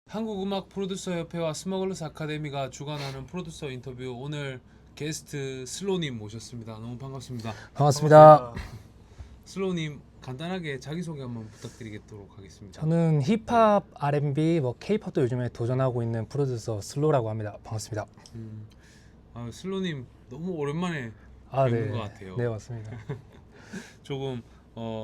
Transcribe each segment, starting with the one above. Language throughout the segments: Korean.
한국음악 프로듀서 협회와 스머글러스 아카데미가 주관하는 프로듀서 인터뷰, 오늘 게스트 슬로우님 모셨습니다. 너무 반갑습니다. 반갑습니다. 슬로우님 간단하게 자기소개 한번 부탁드리도록 하겠습니다. 저는 힙합, R&B, K-팝도 요즘에 도전하고 있는 프로듀서 슬로라고 합니다. 반갑습니다. 슬로우님 너무 오랜만에 네. 뵙는 것 같아요. 네, 맞습니다. 조금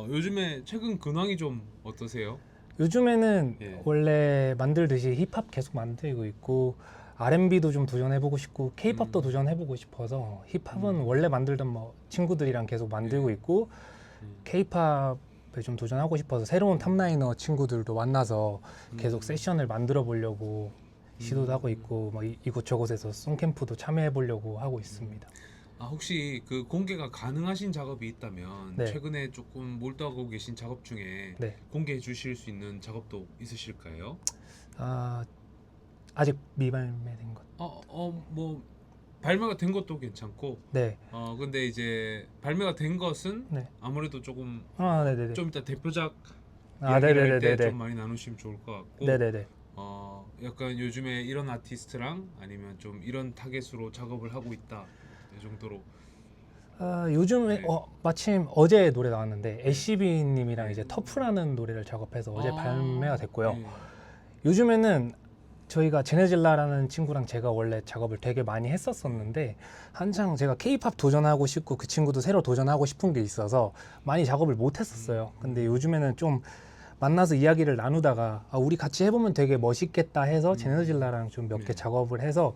요즘에 최근 근황이 좀 어떠세요? 요즘에는 예. 원래 만들듯이 힙합 계속 만들고 있고 R&B도 좀 도전해보고 싶고 K-팝도 도전해보고 싶어서 힙합은 원래 만들던 친구들이랑 계속 만들고 있고 K-팝에 좀 도전하고 싶어서 새로운 탑라이너 친구들도 만나서 계속 세션을 만들어 보려고 시도도 하고 있고 이곳저곳에서 송캠프도 참여해 보려고 하고 있습니다. 혹시 그 공개가 가능하신 작업이 있다면 네. 최근에 조금 몰두하고 계신 작업 중에 네. 공개해 주실 수 있는 작업도 있으실까요? 아직 미발매된 것. 뭐 발매가 된 것도 괜찮고, 네. 근데 이제 발매가 된 것은 네. 아무래도 조금 네네네. 좀 이따 대표작 아, 이야기를 할 때 네네네네. 좀 많이 나누시면 좋을 것 같고, 네네네. 약간 요즘에 이런 아티스트랑 아니면 좀 이런 타겟으로 작업을 하고 있다, 이 정도로. 요즘에 네. 마침 어제 노래 나왔는데 네. 애쉬비 님이랑 네. 이제 터프라는 노래를 작업해서 어제 발매가 됐고요. 네. 요즘에는 저희가 제네질라라는 친구랑 제가 원래 작업을 되게 많이 했었었는데 한창 제가 K-팝 도전하고 싶고 그 친구도 새로 도전하고 싶은 게 있어서 많이 작업을 못 했었어요. 근데 요즘에는 좀 만나서 이야기를 나누다가 우리 같이 해보면 되게 멋있겠다 해서 제네질라랑 좀 몇 개 네. 작업을 해서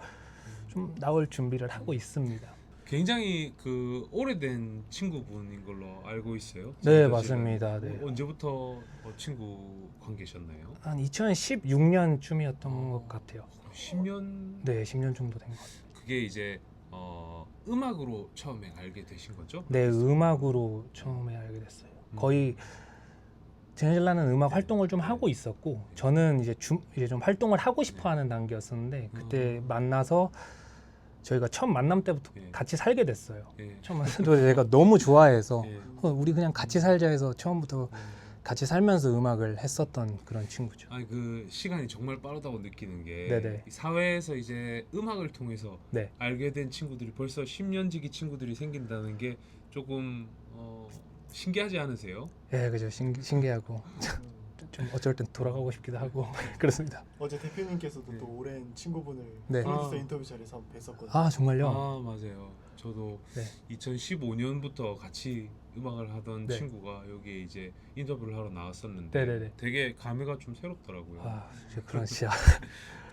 좀 나올 준비를 하고 있습니다. 굉장히 그 오래된 친구분인 걸로 알고 있어요. 네, 제네더질라님. 맞습니다. 네. 언제부터 친구 관계셨나요? 한 2016년쯤이었던 것 같아요. 10년. 네, 10년 정도 된 것 같아요. 그게 이제 음악으로 처음에 알게 되신 거죠? 네, 아티스트분하고? 음악으로 처음에 알게 됐어요. 거의 제네질라는 음악 네. 활동을 좀 네. 하고 있었고 저는 이제 좀 활동을 하고 싶어 네. 하는 단계였었는데 그때 만나서 저희가 처음 만남 때부터 네. 같이 살게 됐어요. 네. 처음 만날 때 제가 너무 좋아해서 네. 우리 그냥 같이 살자 해서 처음부터 같이 살면서 음악을 했었던 그런 친구죠. 아니, 그 시간이 정말 빠르다고 느끼는 게, 네네. 이 사회에서 이제 음악을 통해서 네. 알게 된 친구들이 벌써 10년지기 친구들이 생긴다는 게 조금 신기하지 않으세요? 예, 그죠. 신기하고 좀 어쩔 땐 돌아가고 싶기도 하고 그렇습니다. 어제 대표님께서도 네. 또 오랜 친구분을 네. 프로듀서 아. 인터뷰 자리에서 한번 뵀었거든요. 정말요? 맞아요. 저도 네. 2015년부터 같이 음악을 하던 네. 친구가 여기에 이제 인터뷰를 하러 나왔었는데 네네네. 되게 감회가 좀 새롭더라고요. 그런 진짜.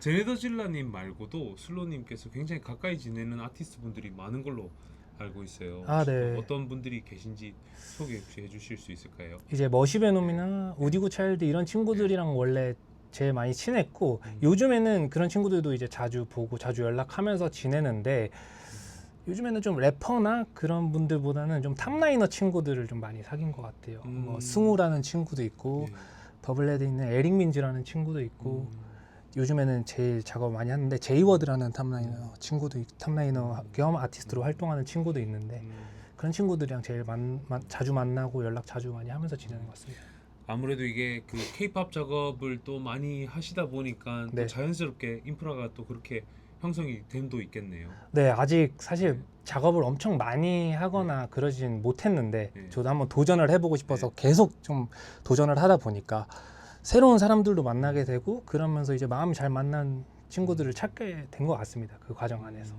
제네더질라님 말고도 슬로님께서 굉장히 가까이 지내는 아티스트 분들이 많은 걸로 알고 있어요. 혹시 또 네. 어떤 분들이 계신지 소개 혹시 해주실 수 있을까요? 이제 머시베놈이나 우디고 차일드 이런 친구들이랑 원래 제일 많이 친했고 요즘에는 그런 친구들도 이제 자주 보고 자주 연락하면서 지내는데 요즘에는 좀 래퍼나 그런 분들보다는 좀 탑라이너 친구들을 좀 많이 사귄 것 같아요. 승우라는 친구도 있고 네. 더블헤드에 있는 에릭 민즈라는 친구도 있고 요즘에는 제일 작업 많이 하는데 제이워드라는 탑라이너 탑라이너 겸 아티스트로 활동하는 친구도 있는데 그런 친구들이랑 제일 자주 만나고 연락 자주 많이 하면서 지내는 것 같습니다. 아무래도 이게 그 K-팝 작업을 또 많이 하시다 보니까 또 네. 자연스럽게 인프라가 또 그렇게 형성이 됨도 있겠네요. 네, 아직 사실 네. 작업을 엄청 많이 하거나 그러진 못했는데 네. 저도 한번 도전을 해보고 싶어서 계속 좀 도전을 하다 보니까 새로운 사람들도 만나게 되고 그러면서 이제 마음이 잘 맞는 친구들을 찾게 된 것 같습니다. 그 과정 안에서.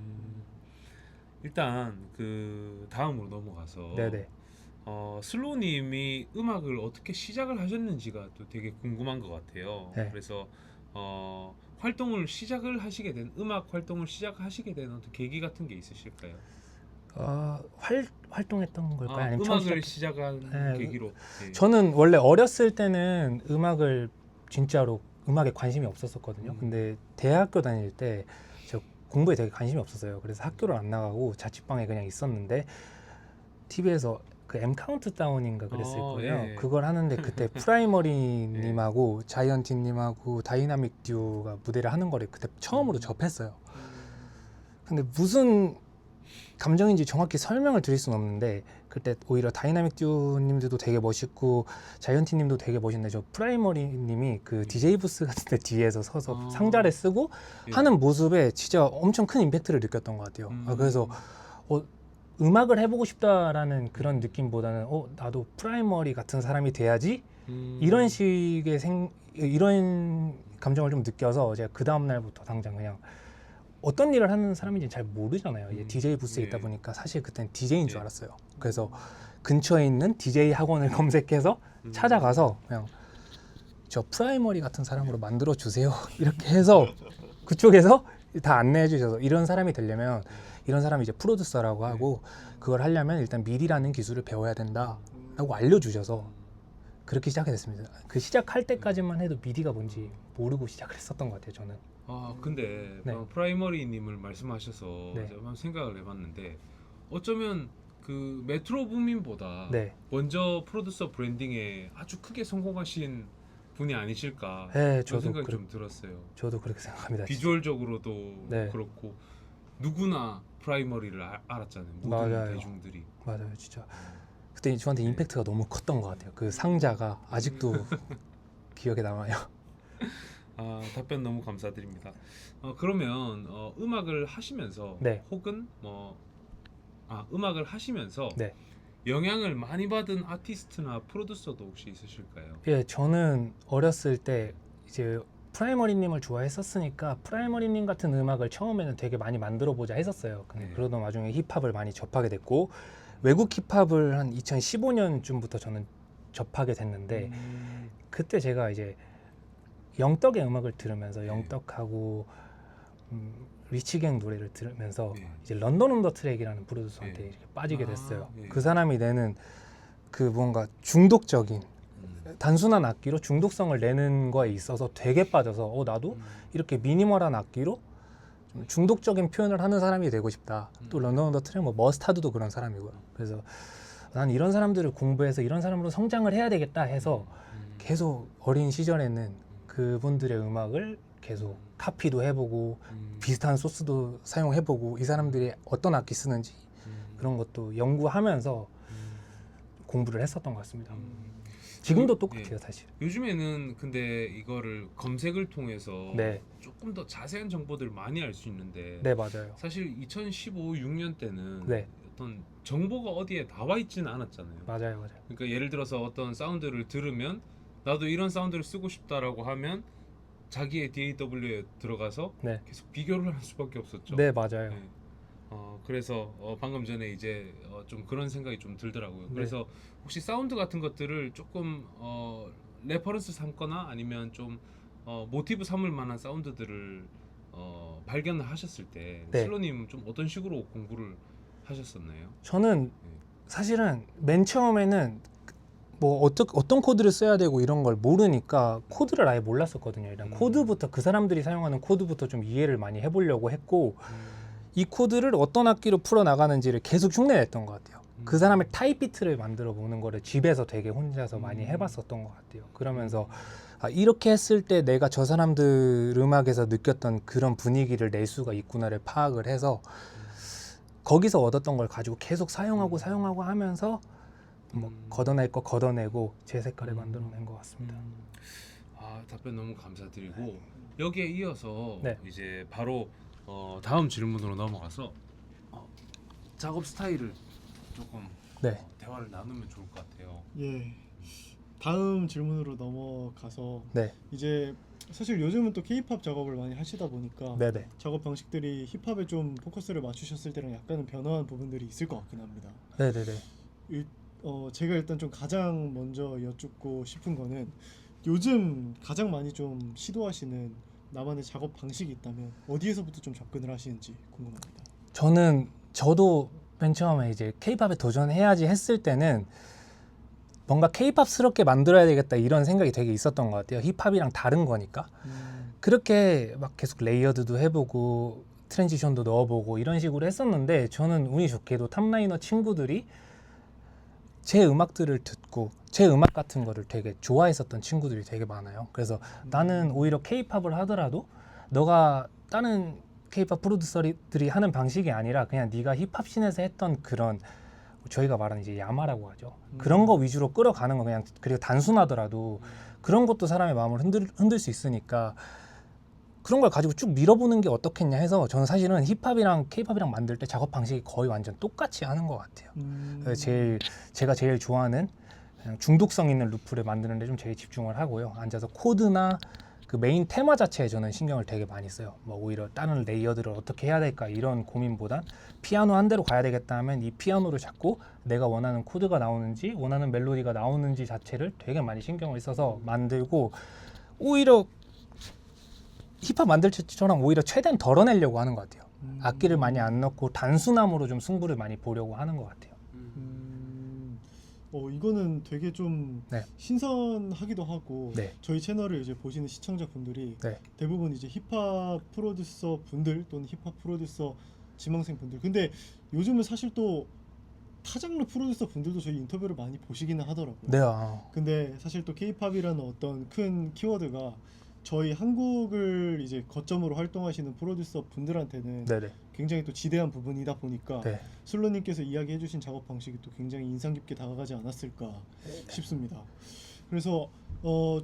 일단 그 다음으로 넘어가서 네네. 슬로우님이 음악을 어떻게 시작을 하셨는지가 또 되게 궁금한 것 같아요. 네. 그래서 음악 활동을 시작하시게 된 어떤 계기 같은 게 있으실까요? 활동했던 걸까요? 아니면 처음 음악을 시작한 네, 계기로. 예. 저는 원래 어렸을 때는 음악을 진짜로 음악에 관심이 없었었거든요. 근데 대학교 다닐 때 저 공부에 되게 관심이 없었어요. 그래서 학교를 안 나가고 자취방에 그냥 있었는데 TV에서 그 M 카운트다운인가 그랬을 거예요. 예. 그걸 하는데 그때 프라이머리님하고 자이언티님하고 다이나믹 듀오가 무대를 하는 거를 그때 처음으로 접했어요. 근데 무슨 감정인지 정확히 설명을 드릴 수는 없는데 그때 오히려 다이나믹 듀오님들도 되게 멋있고 자이언티님도 되게 멋있는데 저 프라이머리님이 그 DJ 부스 같은 데 뒤에서 서서 상자를 쓰고 예. 하는 모습에 진짜 엄청 큰 임팩트를 느꼈던 것 같아요. 그래서 음악을 해보고 싶다라는 그런 느낌보다는 나도 프라이머리 같은 사람이 돼야지 이런 식의 이런 감정을 좀 느껴서 제가 그 다음 날부터 당장 그냥 어떤 일을 하는 사람인지 잘 모르잖아요. DJ 부스에 있다 보니까 사실 그때는 DJ인 줄 알았어요. 그래서 근처에 있는 DJ 학원을 검색해서 찾아가서 그냥 저 프라이머리 같은 사람으로 만들어 주세요 이렇게 해서 그쪽에서 다 안내해 주셔서 이런 사람이 되려면 이런 사람이 이제 프로듀서라고 하고 그걸 하려면 일단 미디라는 기술을 배워야 된다라고 알려주셔서 그렇게 시작이 됐습니다. 그 시작할 때까지만 해도 미디가 뭔지 모르고 시작을 했었던 것 같아요. 저는. 근데 네. 프라이머리님을 말씀하셔서 네. 제가 한번 생각을 해봤는데 어쩌면 그 메트로 부민보다 네. 먼저 프로듀서 브랜딩에 아주 크게 성공하신 분이 아니실까 네, 그런 저도 생각이 좀 들었어요. 저도 그렇게 생각합니다. 비주얼적으로도 네. 그렇고 누구나 프라이머리를 알았잖아요. 모든 맞아요. 대중들이. 맞아요, 진짜. 그때 저한테 임팩트가 너무 컸던 것 같아요. 그 상자가 아직도 기억에 남아요. 답변 너무 감사드립니다. 그러면 음악을 하시면서 네. 혹은 음악을 하시면서 네. 영향을 많이 받은 아티스트나 프로듀서도 혹시 있으실까요? 예, 저는 어렸을 때 이제 프라이머리님을 좋아했었으니까 프라이머리님 같은 음악을 처음에는 되게 많이 만들어 보자 했었어요. 근데 네. 그러던 와중에 힙합을 많이 접하게 됐고 외국 힙합을 한 2015년쯤부터 저는 접하게 됐는데 그때 제가 이제 영떡의 음악을 들으면서 네. 영떡하고 리치갱 노래를 들으면서 네. 이제 런던 온더 트랙이라는 프로듀서한테 네. 이렇게 빠지게 됐어요. 네. 그 사람이 내는 그 뭔가 중독적인 단순한 악기로 중독성을 내는 거에 있어서 되게 빠져서 나도 이렇게 미니멀한 악기로 좀 중독적인 표현을 하는 사람이 되고 싶다. 또 런던 온더 트랙 머스타드도 그런 사람이고요. 그래서 난 이런 사람들을 공부해서 이런 사람으로 성장을 해야 되겠다 해서 계속 어린 시절에는 그분들의 음악을 계속 카피도 해보고 비슷한 소스도 사용해보고 이 사람들이 어떤 악기 쓰는지 그런 것도 연구하면서 공부를 했었던 것 같습니다. 지금도 똑같아요, 예. 사실. 요즘에는 근데 이거를 검색을 통해서 네. 조금 더 자세한 정보들을 많이 알 수 있는데 네, 맞아요. 사실 2015, 6년 때는 네. 어떤 정보가 어디에 나와 있지는 않았잖아요. 맞아요. 그러니까 예를 들어서 어떤 사운드를 들으면 나도 이런 사운드를 쓰고 싶다라고 하면 자기의 DAW에 들어가서 네. 계속 비교를 할 수밖에 없었죠. 네, 맞아요. 네. 그래서 방금 전에 이제 좀 그런 생각이 좀 들더라고요. 네. 그래서 혹시 사운드 같은 것들을 조금 레퍼런스 삼거나 아니면 좀 모티브 삼을 만한 사운드들을 발견을 하셨을 때 네. 슬로님 좀 어떤 식으로 공부를 하셨었나요? 저는 사실은 맨 처음에는 뭐 어떤 코드를 써야 되고 이런 걸 모르니까 코드를 아예 몰랐었거든요. 일단 코드부터 그 사람들이 사용하는 코드부터 좀 이해를 많이 해보려고 했고 이 코드를 어떤 악기로 풀어 나가는지를 계속 흉내냈던 것 같아요. 그 사람의 타입 비트를 만들어 보는 거를 집에서 되게 혼자서 많이 해봤었던 것 같아요. 그러면서 이렇게 했을 때 내가 저 사람들 음악에서 느꼈던 그런 분위기를 낼 수가 있구나를 파악을 해서 거기서 얻었던 걸 가지고 계속 사용하고 하면서 뭐 걷어낼 거 걷어내고 제 색깔을 만들어낸 것 같습니다. 답변 너무 감사드리고 여기에 이어서 네. 이제 바로 다음 질문으로 넘어가서 작업 스타일을 조금 네. 대화를 나누면 좋을 것 같아요. 예. 다음 질문으로 넘어가서 네. 이제 사실 요즘은 또 K-팝 작업을 많이 하시다 보니까 네네. 작업 방식들이 힙합에 좀 포커스를 맞추셨을 때랑 약간은 변화한 부분들이 있을 것 같긴 합니다. 네네네. 제가 일단 좀 가장 먼저 여쭙고 싶은 거는 요즘 가장 많이 좀 시도하시는 나만의 작업 방식이 있다면 어디에서부터 좀 접근을 하시는지 궁금합니다. 저도 맨 처음에 이제 K-팝에 도전해야지 했을 때는 뭔가 K-팝스럽게 만들어야 되겠다 이런 생각이 되게 있었던 것 같아요. 힙합이랑 다른 거니까. 그렇게 막 계속 레이어드도 해보고 트랜지션도 넣어보고 이런 식으로 했었는데 저는 운이 좋게도 탑라이너 친구들이 제 음악들을 듣고 제 음악 같은 거를 되게 좋아했었던 친구들이 되게 많아요. 그래서 나는 오히려 K-팝을 하더라도 너가 다른 K-팝 프로듀서들이 하는 방식이 아니라 그냥 네가 힙합 씬에서 했던 그런 저희가 말하는 이제 야마라고 하죠. 그런 거 위주로 끌어가는 거 그냥 그리고 단순하더라도 그런 것도 사람의 마음을 흔들 수 있으니까 그런 걸 가지고 쭉 밀어보는 게 어떻겠냐 해서 저는 사실은 힙합이랑 K-팝이랑 만들 때 작업 방식이 거의 완전 똑같이 하는 것 같아요. 그래서 제가 제일 좋아하는 그냥 중독성 있는 루프를 만드는 데 좀 제일 집중을 하고요. 앉아서 코드나 그 메인 테마 자체에 저는 신경을 되게 많이 써요. 뭐 오히려 다른 레이어들을 어떻게 해야 될까 이런 고민보단 피아노 한 대로 가야 되겠다 하면 이 피아노를 잡고 내가 원하는 코드가 나오는지 원하는 멜로디가 나오는지 자체를 되게 많이 신경을 써서 만들고 오히려 힙합 만들 때처럼 오히려 최대한 덜어내려고 하는 것 같아요. 악기를 많이 안 넣고 단순함으로 좀 승부를 많이 보려고 하는 것 같아요. 이거는 되게 좀 네. 신선하기도 하고 네. 저희 채널을 이제 보시는 시청자분들이 네. 대부분 이제 힙합 프로듀서 분들 또는 힙합 프로듀서 지망생 분들 근데 요즘은 사실 또 타장르 프로듀서 분들도 저희 인터뷰를 많이 보시기는 하더라고요. 네. 근데 사실 또 K-팝이라는 어떤 큰 키워드가 저희 한국을 이제 거점으로 활동하시는 프로듀서 분들한테는 네네. 굉장히 또 지대한 부분이다 보니까 네. 슬로님께서 이야기해주신 작업 방식이 또 굉장히 인상 깊게 다가가지 않았을까 싶습니다. 그래서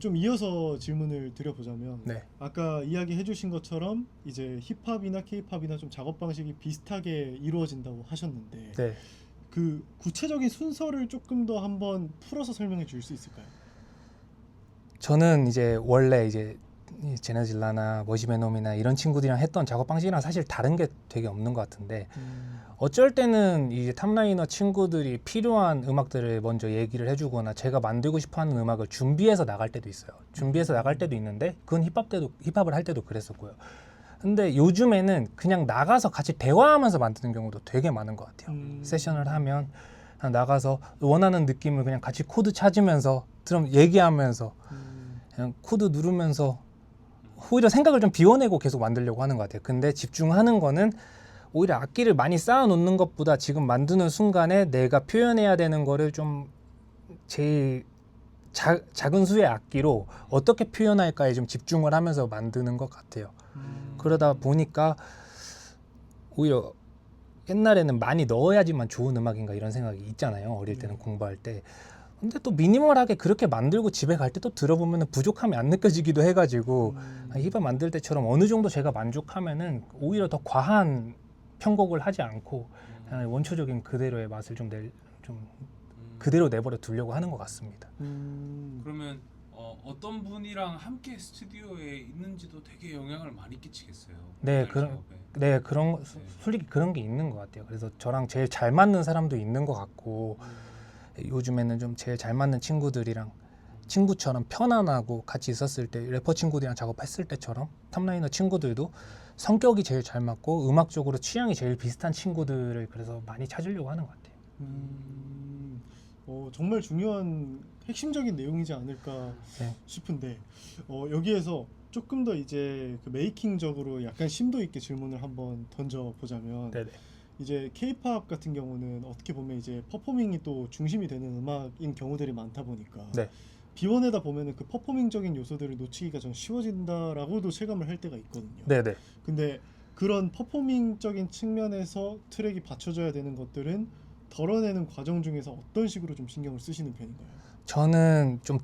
좀 이어서 질문을 드려보자면 네. 아까 이야기해주신 것처럼 이제 힙합이나 K-팝이나 좀 작업 방식이 비슷하게 이루어진다고 하셨는데 네. 그 구체적인 순서를 조금 더 한번 풀어서 설명해 줄 수 있을까요? 저는 이제 원래 이제 제너질라나 머시베놈이나 이런 친구들이랑 했던 작업 방식이랑 사실 다른 게 되게 없는 것 같은데 어쩔 때는 이제 탑라이너 친구들이 필요한 음악들을 먼저 얘기를 해주거나 제가 만들고 싶어하는 음악을 준비해서 나갈 때도 있어요. 준비해서 나갈 때도 있는데 그건 힙합을 할 때도 그랬었고요. 근데 요즘에는 그냥 나가서 같이 대화하면서 만드는 경우도 되게 많은 것 같아요. 세션을 하면 그냥 나가서 원하는 느낌을 그냥 같이 코드 찾으면서 드럼 얘기하면서 그냥 코드 누르면서 오히려 생각을 좀 비워내고 계속 만들려고 하는 것 같아요. 근데 집중하는 거는 오히려 악기를 많이 쌓아놓는 것보다 지금 만드는 순간에 내가 표현해야 되는 거를 좀 제일 작은 수의 악기로 어떻게 표현할까에 좀 집중을 하면서 만드는 것 같아요. 그러다 보니까 오히려 옛날에는 많이 넣어야지만 좋은 음악인가 이런 생각이 있잖아요. 어릴 때는 공부할 때. 근데 또 미니멀하게 그렇게 만들고 집에 갈 때 또 들어보면 부족함이 안 느껴지기도 해가지고 힙합 만들 때처럼 어느 정도 제가 만족하면은 오히려 더 과한 편곡을 하지 않고 그냥 원초적인 그대로의 맛을 좀 그대로 내버려 두려고 하는 것 같습니다. 그러면 어떤 분이랑 함께 스튜디오에 있는지도 되게 영향을 많이 끼치겠어요. 네, 작업에. 솔직히 그런 게 있는 것 같아요. 그래서 저랑 제일 잘 맞는 사람도 있는 것 같고 요즘에는 좀 제일 잘 맞는 친구들이랑 친구처럼 편안하고 같이 있었을 때 래퍼 친구들이랑 작업했을 때처럼 탑라이너 친구들도 성격이 제일 잘 맞고 음악적으로 취향이 제일 비슷한 친구들을 그래서 많이 찾으려고 하는 것 같아요. 정말 중요한 핵심적인 내용이지 않을까 네. 싶은데 여기에서 조금 더 이제 그 메이킹적으로 약간 심도 있게 질문을 한번 던져 보자면 네네. 이제 K-팝 같은 경우는 어떻게 보면 이제 퍼포밍이 또 중심이 되는 음악인 경우들이 많다 보니까 네. 비원에다 보면은 그 퍼포밍적인 요소들을 놓치기가 좀 쉬워진다라고도 체감을 할 때가 있거든요. 네네. 근데 그런 퍼포밍적인 측면에서 트랙이 받쳐져야 되는 것들은 덜어내는 과정 중에서 어떤 식으로 좀 신경을 쓰시는 편인가요? 저는 좀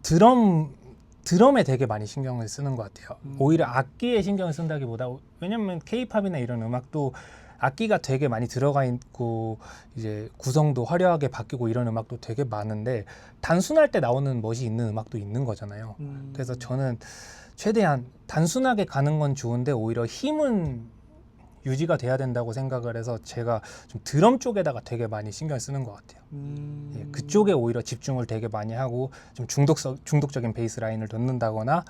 드럼에 되게 많이 신경을 쓰는 것 같아요. 오히려 악기에 신경을 쓴다기보다 왜냐면 K-팝이나 이런 음악도 악기가 되게 많이 들어가 있고 이제 구성도 화려하게 바뀌고 이런 음악도 되게 많은데 단순할 때 나오는 멋이 있는 음악도 있는 거잖아요. 그래서 저는 최대한 단순하게 가는 건 좋은데 오히려 힘은 유지가 돼야 된다고 생각을 해서 제가 좀 드럼 쪽에다가 되게 많이 신경을 쓰는 것 같아요. 예, 그쪽에 오히려 집중을 되게 많이 하고 좀 중독적인 베이스 라인을 넣는다거나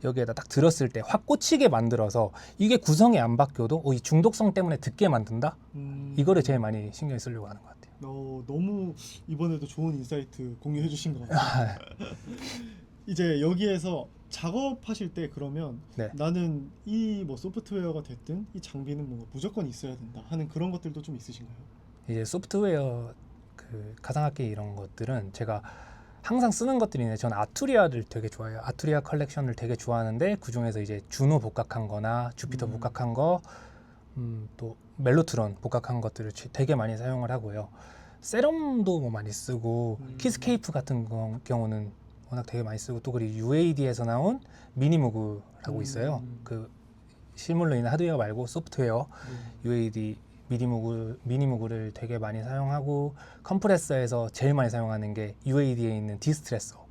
여기에다 딱 들었을 때 확 꽂히게 만들어서 이게 구성이 안 바뀌어도 이 중독성 때문에 듣게 만든다? 이거를 제일 많이 신경 쓰려고 하는 것 같아요. 너무 이번에도 좋은 인사이트 공유해 주신 것 같아요. 이제 여기에서 작업하실 때 그러면 네. 나는 이 뭐 소프트웨어가 됐든 이 장비는 뭔가 무조건 있어야 된다 하는 그런 것들도 좀 있으신가요? 이제 소프트웨어 그 가상악기 이런 것들은 제가 항상 쓰는 것들이네. 저는 아투리아를 되게 좋아해요. 아투리아 컬렉션을 되게 좋아하는데 그 중에서 이제 주노 복각한 거나 주피터 복각한 거 또 멜로트론 복각한 것들을 되게 많이 사용을 하고요. 세럼도 뭐 많이 쓰고 키스케이프 같은 경우는 워낙 되게 많이 쓰고 또 그리고 UAD에서 나온 미니무그라고 있어요. 그 실물로 있는 하드웨어 말고 소프트웨어 UAD 미니무그를 되게 많이 사용하고 컴프레서에서 제일 많이 사용하는 게 UAD에 있는 디스트레서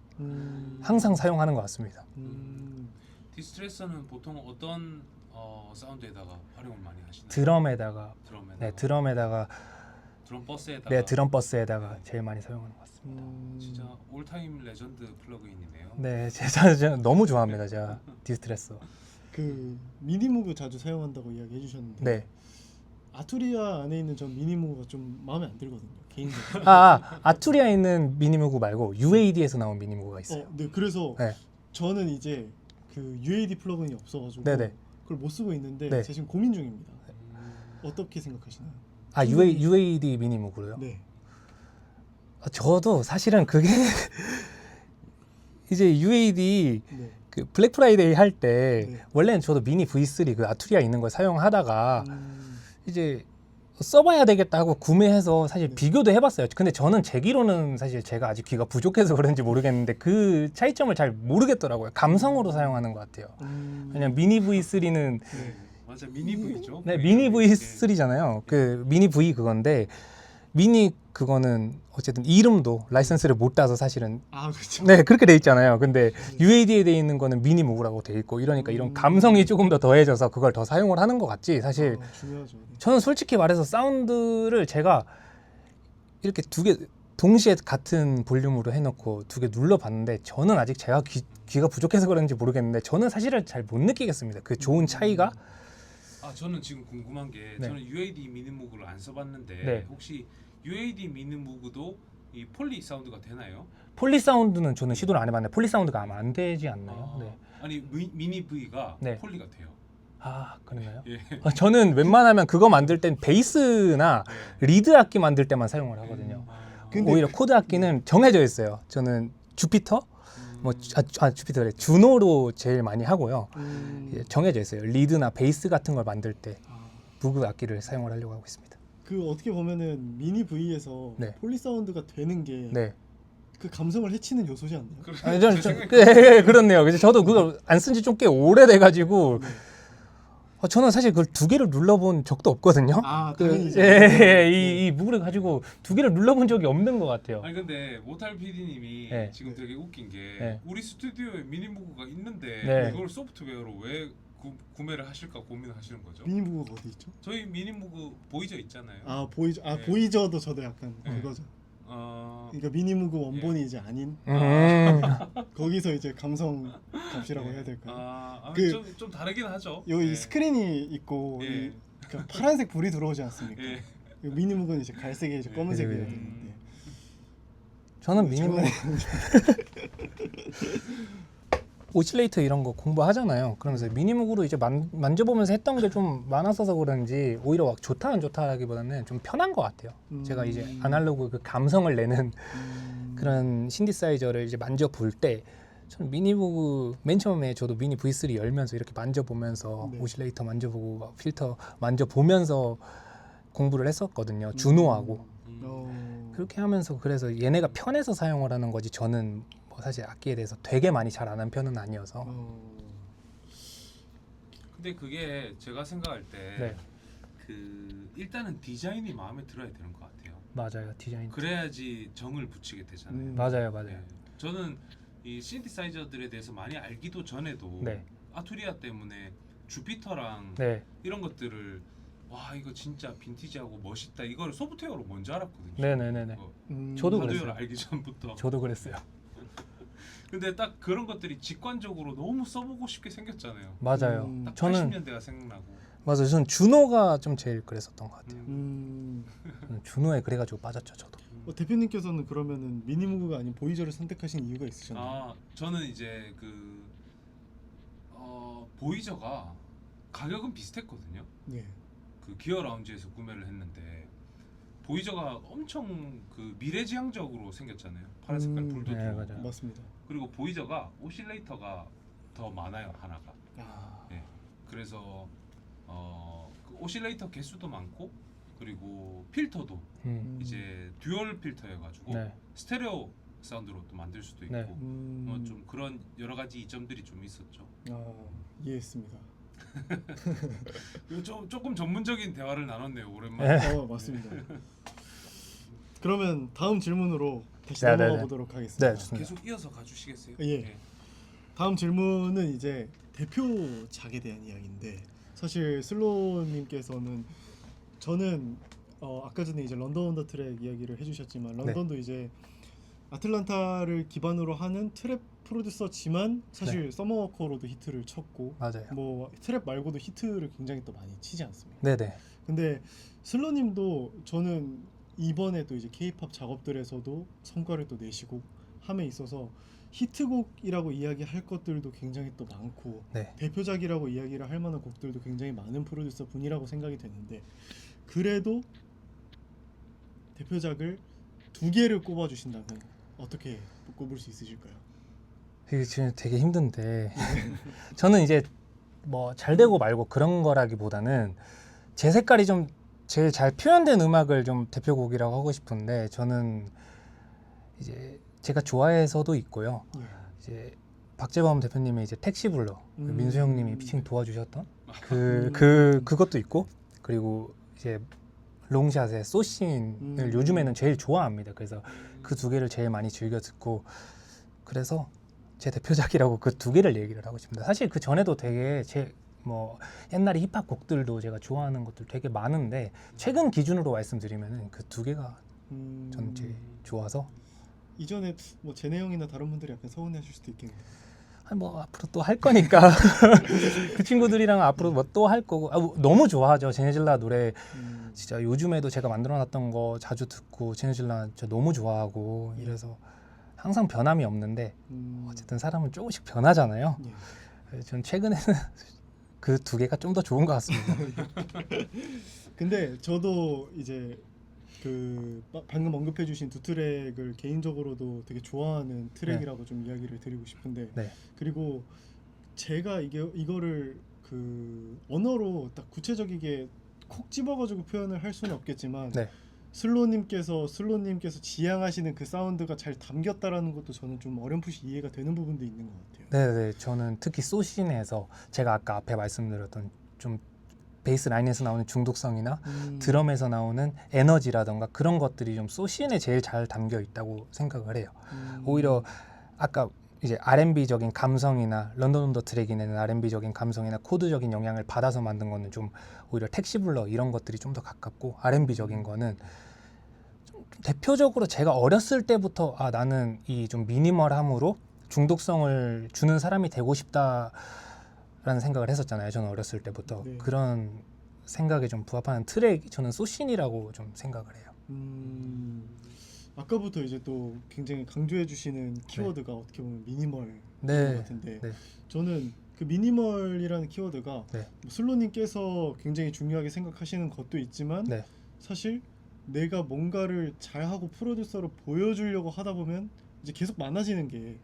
항상 사용하는 것 같습니다. 디스트레서는 보통 어떤 사운드에다가 활용을 많이 하시나요? 드럼에다가 드럼에다가 드럼 드럼 버스에다가 네 드럼 버스에다가 제일 많이 사용하는 것 같습니다. 진짜 올타임 레전드 플러그인이네요. 네, 제가 너무 좋아합니다. 제가 디스트레서. 그 미니무그 자주 사용한다고 이야기해 주셨는데 네. 아투리아 안에 있는 전 미니무그가 좀 마음에 안 들거든요. 개인적으로. 아투리아에 있는 미니무그 말고 UAD에서 나온 미니무그가 있어요. 네, 그래서 네. 저는 이제 그 UAD 플러그인이 없어가지고 네네. 그걸 못 쓰고 있는데 네. 제가 지금 고민 중입니다. 어떻게 생각하시나요? UAD 미니무그로요? 네. 저도 사실은 그게 이제 UAD 네. 그 블랙 프라이데이 할 때 네. 원래는 저도 미니 V3 그 아투리아 있는 걸 사용하다가 음, 이제 써봐야 되겠다 하고 구매해서 사실 네. 비교도 해봤어요. 근데 저는 제 귀로는 사실 제가 아직 귀가 부족해서 그런지 모르겠는데 그 차이점을 잘 모르겠더라고요. 감성으로 사용하는 것 같아요. 왜냐면 미니 V3는 네. 맞아, 미니 V죠. 네, 미니 V3잖아요. 그 미니 V 그건데 미니 그거는 어쨌든 이름도 라이선스를 못 따서 사실은 그렇죠. 네 그렇게 돼 있잖아요. 근데 UAD에 돼 있는 거는 미니 무브라고 돼 있고 이러니까 이런 감성이 조금 더 더해져서 그걸 더 사용을 하는 것 같지. 사실 중요하죠. 저는 솔직히 말해서 사운드를 제가 이렇게 두 개 동시에 같은 볼륨으로 해놓고 두 개 눌러봤는데 저는 아직 제가 귀가 부족해서 그런지 모르겠는데 저는 사실은 잘 못 느끼겠습니다. 그 좋은 차이가. 저는 지금 궁금한 게 네. 저는 UAD 미니무그를 안 써봤는데 네. 혹시 UAD 미니무그도 이 폴리 사운드가 되나요? 폴리 사운드는 저는 시도를 안 해봤는데 폴리 사운드가 아마 안 되지 않나요? 네. 아니 미니 V가 네. 폴리가 돼요. 그런가요? 예. 저는 웬만하면 그거 만들 땐 베이스나 리드 악기 만들 때만 사용을 하거든요. 근데 오히려 코드 악기는 정해져 있어요. 저는 주피터, 주피터래 주노로 제일 많이 하고요. 정해져 있어요. 리드나 베이스 같은 걸 만들 때 무그 악기를 사용을 하려고 하고 있습니다. 그 어떻게 보면은 미니 V에서 네. 폴리 사운드가 되는 게 네. 그 감성을 해치는 요소지 않나요? 그렇네요. 그래서 저도 그걸 안 쓴 지 좀 꽤 오래돼가지고 저는 사실 그걸 두 개를 눌러본 적도 없거든요. 당연히죠. 이 무그를 가지고 두 개를 눌러본 적이 없는 것 같아요. 아니 근데 모탈 PD님이 네. 지금 되게 웃긴 게 네. 우리 스튜디오에 미니무그가 있는데 네. 이걸 소프트웨어로 왜 구매를 하실까 고민을 하시는 거죠? 미니무그가 어디 있죠? 저희 미니무그 보이저 있잖아요. 보이저. 네. 보이저도 저도 약간 네. 그거죠. 어, 그러니까 미니무그 원본이 이제 아닌 거기서 이제 감성 값이라고 해야 될까요? 좀 다르긴 하죠. 여기 네. 스크린이 있고 예. 그러니까 파란색 불이 들어오지 않습니까? 예. 이 미니무그는 이제 갈색에 이제 검은색이어야 그죠, 그죠. 되는데 저는 미니무그 오실레이터 이런 거 공부하잖아요. 그러면서 미니무그로 이제 만져보면서 했던 게 좀 많았어서 그런지 오히려 막 좋다 안 좋다라기보다는 좀 편한 것 같아요. 제가 이제 아날로그 그 감성을 내는 그런 신디사이저를 이제 만져볼 때 저는 미니무그 맨 처음에 저도 미니 V3 열면서 이렇게 만져보면서 네. 오실레이터 만져보고 막 필터 만져보면서 공부를 했었거든요. 주노하고 그렇게 하면서 그래서 얘네가 편해서 사용을 하는 거지 저는 뭐 사실 악기에 대해서 되게 많이 잘 아는 편은 아니어서 근데 그게 제가 생각할 때 네. 그 일단은 디자인이 마음에 들어야 되는 것 같아요. 맞아요 디자인 그래야지 정을 붙이게 되잖아요. 맞아요 네. 저는 이 신디사이저들에 대해서 많이 알기도 전에도 네. 아투리아 때문에 주피터랑 네. 이런 것들을 와 이거 진짜 빈티지하고 멋있다 이걸 소프트웨어로 먼저 알았거든요. 네네네네. 어, 저도 하드웨어를 그랬어요. 알기 전부터. 저도 그랬어요. 근데 딱 그런 것들이 직관적으로 너무 써보고 싶게 생겼잖아요. 맞아요. 딱 저는 80년대가 생각나고. 맞아요. 저는 준호가 좀 제일 그랬었던 것 같아요. 준호에 그래가지고 빠졌죠 저도. 대표님께서는 그러면은 미니무그가 아닌 보이저를 선택하신 이유가 있으셨나요? 저는 이제 보이저가 가격은 비슷했거든요. 네. 그 기어 라운지에서 구매를 했는데 보이저가 엄청 그 미래지향적으로 생겼잖아요. 파란 색깔 불도 네, 들어오고. 맞아요. 맞습니다. 그리고 보이저가 오실레이터가 더 많아요 하나가. 네. 그래서 그 오실레이터 개수도 많고 그리고 필터도 이제 듀얼 필터여가지고 네. 스테레오 사운드로 또 만들 수도 있고 네. 좀 그런 여러 가지 이점들이 좀 있었죠. 이해했습니다. 이거 조금 전문적인 대화를 나눴네요. 오랜만에. 맞습니다. 그러면 다음 질문으로 다시 네네네. 넘어가 보도록 하겠습니다. 네, 좋습니다. 계속 이어서 가주시겠어요? 예. 다음 질문은 이제 대표작에 대한 이야기인데 사실 슬로우님께서는 저는 아까 전에 이제 런던 온 더 트랙 이야기를 해주셨지만 런던도 이제 아틀란타를 기반으로 하는 트랩 프로듀서지만 사실 서머워커로도 히트를 쳤고 맞아요. 뭐 트랩 말고도 히트를 굉장히 또 많이 치지 않습니까? 네네. 근데 슬로님도 저는 이번에 또 이제 K-팝 작업들에서도 성과를 또 내시고 함에 있어서 히트곡이라고 이야기할 것들도 굉장히 또 많고 네. 대표작이라고 이야기를 할 만한 곡들도 굉장히 많은 프로듀서 분이라고 생각이 되는데 그래도 대표작을 2개를 꼽아주신다면 어떻게 꼽을 수 있으실까요? 이게 지금 되게 힘든데 저는 이제 뭐 잘 되고 말고 그런 거라기보다는 제 색깔이 좀 제일 잘 표현된 음악을 좀 대표곡이라고 하고 싶은데 저는 이제 제가 좋아해서도 있고요. 예. 이제 박재범 대표님의 이제 택시 불러 민수 형님이 피칭 도와주셨던 그것도 있고 그리고 이제 롱샷의 소신을 요즘에는 제일 좋아합니다. 그래서 그 2개를 제일 많이 즐겨 듣고 그래서 제 대표작이라고 그 2개를 얘기를 하고 싶습니다. 사실 그 전에도 되게 뭐 옛날에 힙합 곡들도 제가 좋아하는 것들 되게 많은데 최근 기준으로 말씀드리면은 그 2개가 전 제일 좋아서 이전에 뭐 제네 형이나 다른 분들이 약간 서운해하실 수도 있겠네요. 아니 뭐 앞으로 또 할 거니까 그 친구들이랑 앞으로 뭐 또 할 거고 너무 좋아하죠. 제네질라 노래 진짜 요즘에도 제가 만들어놨던 거 자주 듣고 제네질라 진짜 너무 좋아하고 이래서 항상 변함이 없는데 어쨌든 사람은 조금씩 변하잖아요. 전 최근에는 그 2개가 좀 더 좋은 것 같습니다. 근데 저도 이제 그 방금 언급해주신 2 트랙을 개인적으로도 되게 좋아하는 트랙이라고 좀 이야기를 드리고 싶은데 그리고 제가 이거를 그 언어로 딱 구체적이게 콕 집어가지고 표현을 할 수는 없겠지만 슬로님께서 지향하시는 그 사운드가 잘 담겼다라는 것도 저는 좀 어렴풋이 이해가 되는 부분도 있는 것 같아요. 네네, 저는 특히 소신에서 제가 아까 앞에 말씀드렸던 좀 베이스 라인에서 나오는 중독성이나 드럼에서 나오는 에너지라던가 그런 것들이 좀 소신에 제일 잘 담겨 있다고 생각을 해요. 오히려 아까 이제 R&B적인 감성이나 런던 온 더 트랙이 내는 R&B적인 감성이나 코드적인 영향을 받아서 만든 거는 좀 오히려 택시 불러 이런 것들이 좀 더 가깝고 R&B적인 거는 좀 대표적으로 제가 어렸을 때부터 나는 이 좀 미니멀함으로 중독성을 주는 사람이 되고 싶다라는 생각을 했었잖아요. 저는 어렸을 때부터 그런 생각에 좀 부합하는 트랙이 저는 소신이라고 좀 생각을 해요. 아까부터 이제 또 굉장히 강조해 주시는 키워드가 어떻게 보면 미니멀인 것 같은데 저는 그 미니멀이라는 키워드가 슬로님께서 굉장히 중요하게 생각하시는 것도 있지만 사실 내가 뭔가를 잘하고 프로듀서로 보여주려고 하다 보면 이제 계속 많아지는 게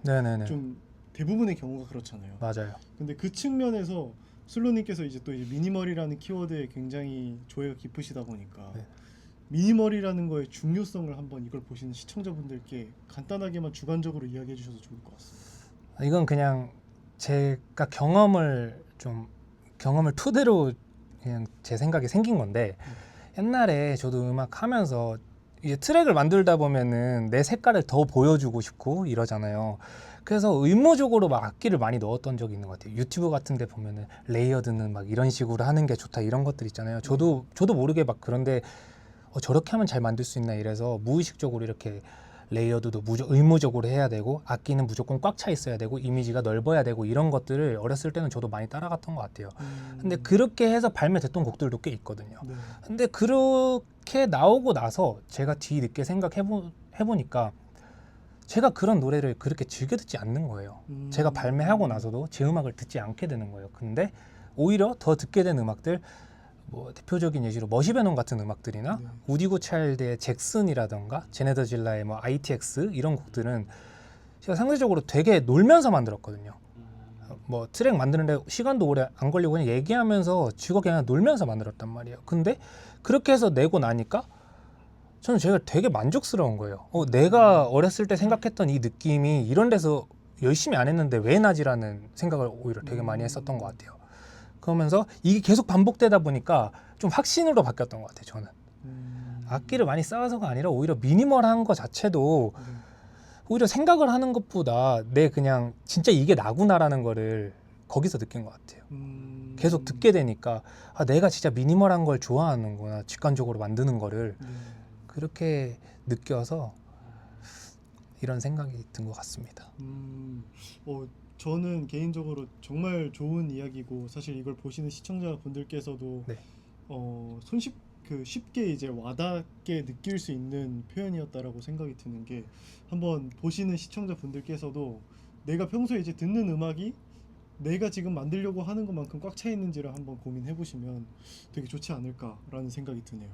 좀 대부분의 경우가 그렇잖아요. 맞아요. 근데 그 측면에서 슬로님께서 이제 또 이제 미니멀이라는 키워드에 굉장히 조예가 깊으시다 보니까 미니멀이라는 거의 중요성을 한번 이걸 보시는 시청자분들께 간단하게만 주관적으로 이야기해 주셔도 좋을 것 같습니다. 이건 그냥 제가 경험을 토대로 그냥 제 생각이 생긴 건데 옛날에 저도 음악 하면서 이제 트랙을 만들다 보면은 내 색깔을 더 보여주고 싶고 이러잖아요. 그래서 의무적으로 막 악기를 많이 넣었던 적이 있는 것 같아요. 유튜브 같은 데 보면은 레이어드는 막 이런 식으로 하는 게 좋다 이런 것들 있잖아요. 저도 모르게 막 그런데 저렇게 하면 잘 만들 수 있나 이래서 무의식적으로 이렇게 레이어드도 의무적으로 해야 되고 악기는 무조건 꽉 차 있어야 되고 이미지가 넓어야 되고 이런 것들을 어렸을 때는 저도 많이 따라갔던 것 같아요. 근데 그렇게 해서 발매됐던 곡들도 꽤 있거든요. 근데 그렇게 나오고 나서 제가 뒤늦게 생각해보니까 제가 그런 노래를 그렇게 즐겨 듣지 않는 거예요. 제가 발매하고 나서도 제 음악을 듣지 않게 되는 거예요. 근데 오히려 더 듣게 된 음악들 뭐 대표적인 예시로 머시베논 같은 음악들이나 우디고 차일드의 잭슨이라던가 제네더 질라의 뭐 ITX 이런 곡들은 제가 상대적으로 되게 놀면서 만들었거든요. 뭐 트랙 만드는데 시간도 오래 안 걸리고 그냥 얘기하면서 즐겁게 그냥 놀면서 만들었단 말이에요. 근데 그렇게 해서 내고 나니까 저는 제가 되게 만족스러운 거예요. 내가 어렸을 때 생각했던 이 느낌이 이런 데서 열심히 안 했는데 왜 나지라는 생각을 오히려 되게 많이 했었던 것 같아요. 그러면서 이게 계속 반복되다 보니까 좀 확신으로 바뀌었던 것 같아요. 저는 악기를 많이 쌓아서가 아니라 오히려 미니멀한 것 자체도 네. 오히려 생각을 하는 것보다 내 그냥 진짜 이게 나구나라는 거를 거기서 느낀 것 같아요. 계속 듣게 되니까 내가 진짜 미니멀한 걸 좋아하는구나, 직관적으로 만드는 거를 네. 그렇게 느껴서 이런 생각이 든 것 같습니다. 저는 개인적으로 정말 좋은 이야기고 사실 이걸 보시는 시청자분들께서도 네. 쉽게 이제 와닿게 느낄 수 있는 표현이었다라고 생각이 드는 게 한번 보시는 시청자분들께서도 내가 평소에 이제 듣는 음악이 내가 지금 만들려고 하는 것만큼 꽉 차 있는지를 한번 고민해 보시면 되게 좋지 않을까라는 생각이 드네요.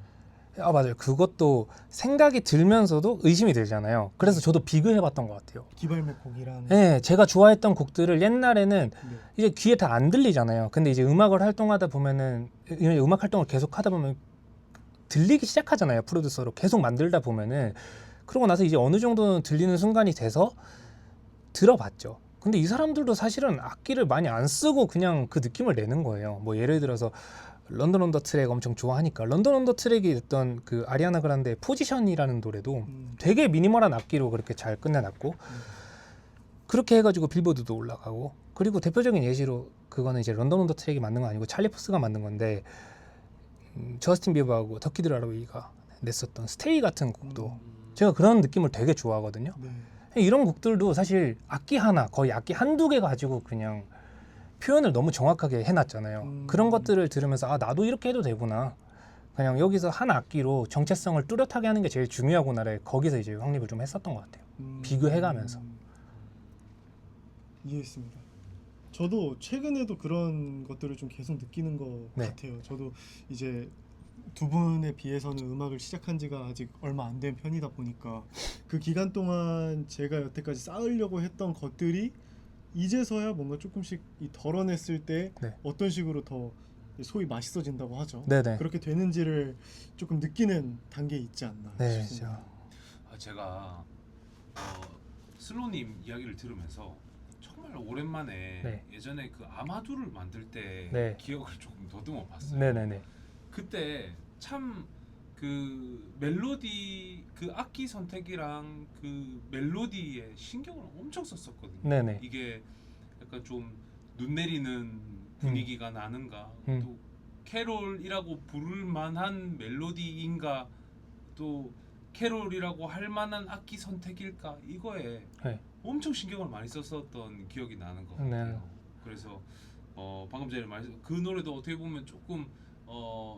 맞아요. 그것도 생각이 들면서도 의심이 들잖아요. 그래서 저도 비교해봤던 것 같아요. 기발매 곡이랑 네, 제가 좋아했던 곡들을 옛날에는 네. 이제 귀에 다 안 들리잖아요. 근데 이제 음악 활동을 계속 하다 보면 들리기 시작하잖아요. 프로듀서로 계속 만들다 보면은. 그러고 나서 이제 어느 정도는 들리는 순간이 돼서 들어봤죠. 근데 이 사람들도 사실은 악기를 많이 안 쓰고 그냥 그 느낌을 내는 거예요. 뭐 예를 들어서 런던 언더 트랙 엄청 좋아하니까 런던 언더 트랙이 했던 그 아리아나 그란데의 포지션이라는 노래도 되게 미니멀한 악기로 그렇게 잘 끝내놨고 그렇게 해가지고 빌보드도 올라가고, 그리고 대표적인 예시로 그거는 이제 런던 언더 트랙이 만든 거 아니고 찰리 푸스가 만든 건데 저스틴 비버하고 더키 드라로이가 냈었던 스테이 같은 곡도 제가 그런 느낌을 되게 좋아하거든요. 네. 이런 곡들도 사실 악기 하나, 거의 악기 한두 개 가지고 그냥 표현을 너무 정확하게 해놨잖아요. 그런 것들을 들으면서 나도 이렇게 해도 되구나, 그냥 여기서 한 악기로 정체성을 뚜렷하게 하는 게 제일 중요하구나를 거기서 이제 확립을 좀 했었던 것 같아요. 비교해가면서. 이해했습니다. 저도 최근에도 그런 것들을 좀 계속 느끼는 것 네. 같아요. 저도 이제 두 분에 비해서는 음악을 시작한 지가 아직 얼마 안 된 편이다 보니까 그 기간 동안 제가 여태까지 쌓으려고 했던 것들이 이제서야 뭔가 조금씩 덜어냈을 때 네. 어떤 식으로 더 소위 맛있어진다고 하죠. 네네. 그렇게 되는지를 조금 느끼는 단계에 있지 않나 네, 싶습니다. 제가 슬로님 이야기를 들으면서 정말 오랜만에 네. 예전에 그 아마두를 만들 때 네. 기억을 조금 더듬어 봤어요. 네네네. 그때 참 그 멜로디, 그 악기 선택이랑 그 멜로디에 신경을 엄청 썼었거든요. 네네. 이게 약간 좀 눈 내리는 분위기가 나는가, 또 캐롤이라고 부를 만한 멜로디인가, 또 캐롤이라고 할 만한 악기 선택일까, 이거에 네. 엄청 신경을 많이 썼었던 기억이 나는 것 같아요. 네. 그래서 방금 전에 말씀, 그 노래도 어떻게 보면 조금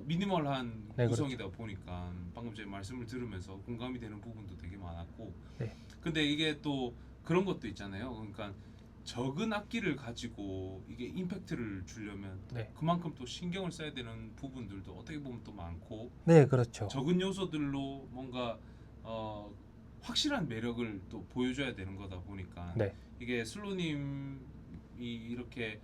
미니멀한 네, 구성이다 보니까 방금 전에 말씀을 들으면서 공감이 되는 부분도 되게 많았고, 네. 근데 이게 또 그런 것도 있잖아요. 그러니까 적은 악기를 가지고 이게 임팩트를 주려면 네. 그만큼 또 신경을 써야 되는 부분들도 어떻게 보면 또 많고, 네, 그렇죠. 적은 요소들로 뭔가 확실한 매력을 또 보여줘야 되는 거다 보니까 네. 이게 슬로님이 이렇게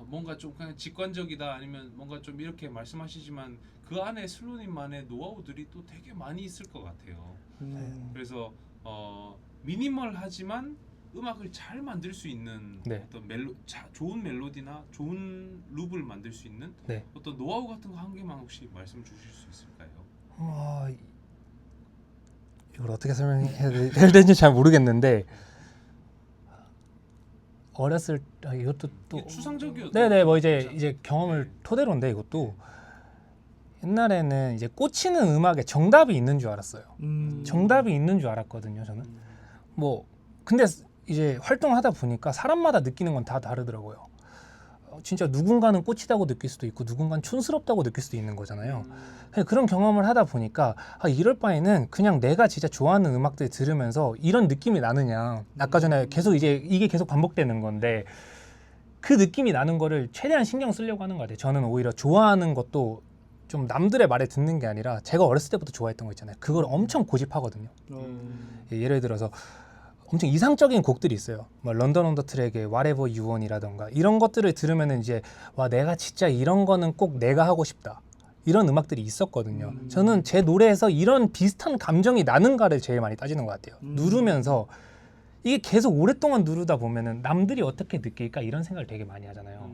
뭔가 좀 그냥 직관적이다, 아니면 뭔가 좀 이렇게 말씀하시지만 그 안에 슬로님만의 노하우들이 또 되게 많이 있을 것 같아요. 그래서 미니멀하지만 음악을 잘 만들 수 있는 네. 어떤 좋은 멜로디나 좋은 룹을 만들 수 있는 네. 어떤 노하우 같은 거 한 개만 혹시 말씀 주실 수 있을까요? 이걸 어떻게 설명해야 되는지 잘 모르겠는데 어렸을 때 이것도 또 이게 추상적이어도 네네 뭐 괜찮아요. 이제 경험을 네. 토대로인데 이것도 옛날에는 이제 꽂히는 음악에 정답이 있는 줄 알았어요. 정답이 있는 줄 알았거든요. 저는 뭐 근데 이제 활동하다 보니까 사람마다 느끼는 건 다 다르더라고요. 진짜 누군가는 꽂히다고 느낄 수도 있고 누군가는 촌스럽다고 느낄 수도 있는 거잖아요. 그런 경험을 하다 보니까 이럴 바에는 그냥 내가 진짜 좋아하는 음악들 들으면서 이런 느낌이 나느냐, 아까 전에 계속 이게 계속 반복되는 건데 그 느낌이 나는 거를 최대한 신경 쓰려고 하는 것 같아요. 저는 오히려 좋아하는 것도 좀 남들의 말에 듣는 게 아니라 제가 어렸을 때부터 좋아했던 거 있잖아요. 그걸 엄청 고집하거든요. 예를 들어서 엄청 이상적인 곡들이 있어요. 뭐 런던 온 더 트랙의 Whatever You Want이라던가 이런 것들을 들으면은 이제 와 내가 진짜 이런 거는 꼭 내가 하고 싶다. 이런 음악들이 있었거든요. 저는 제 노래에서 이런 비슷한 감정이 나는가를 제일 많이 따지는 것 같아요. 누르면서 이게 계속 오랫동안 누르다 보면은 남들이 어떻게 느낄까 이런 생각을 되게 많이 하잖아요.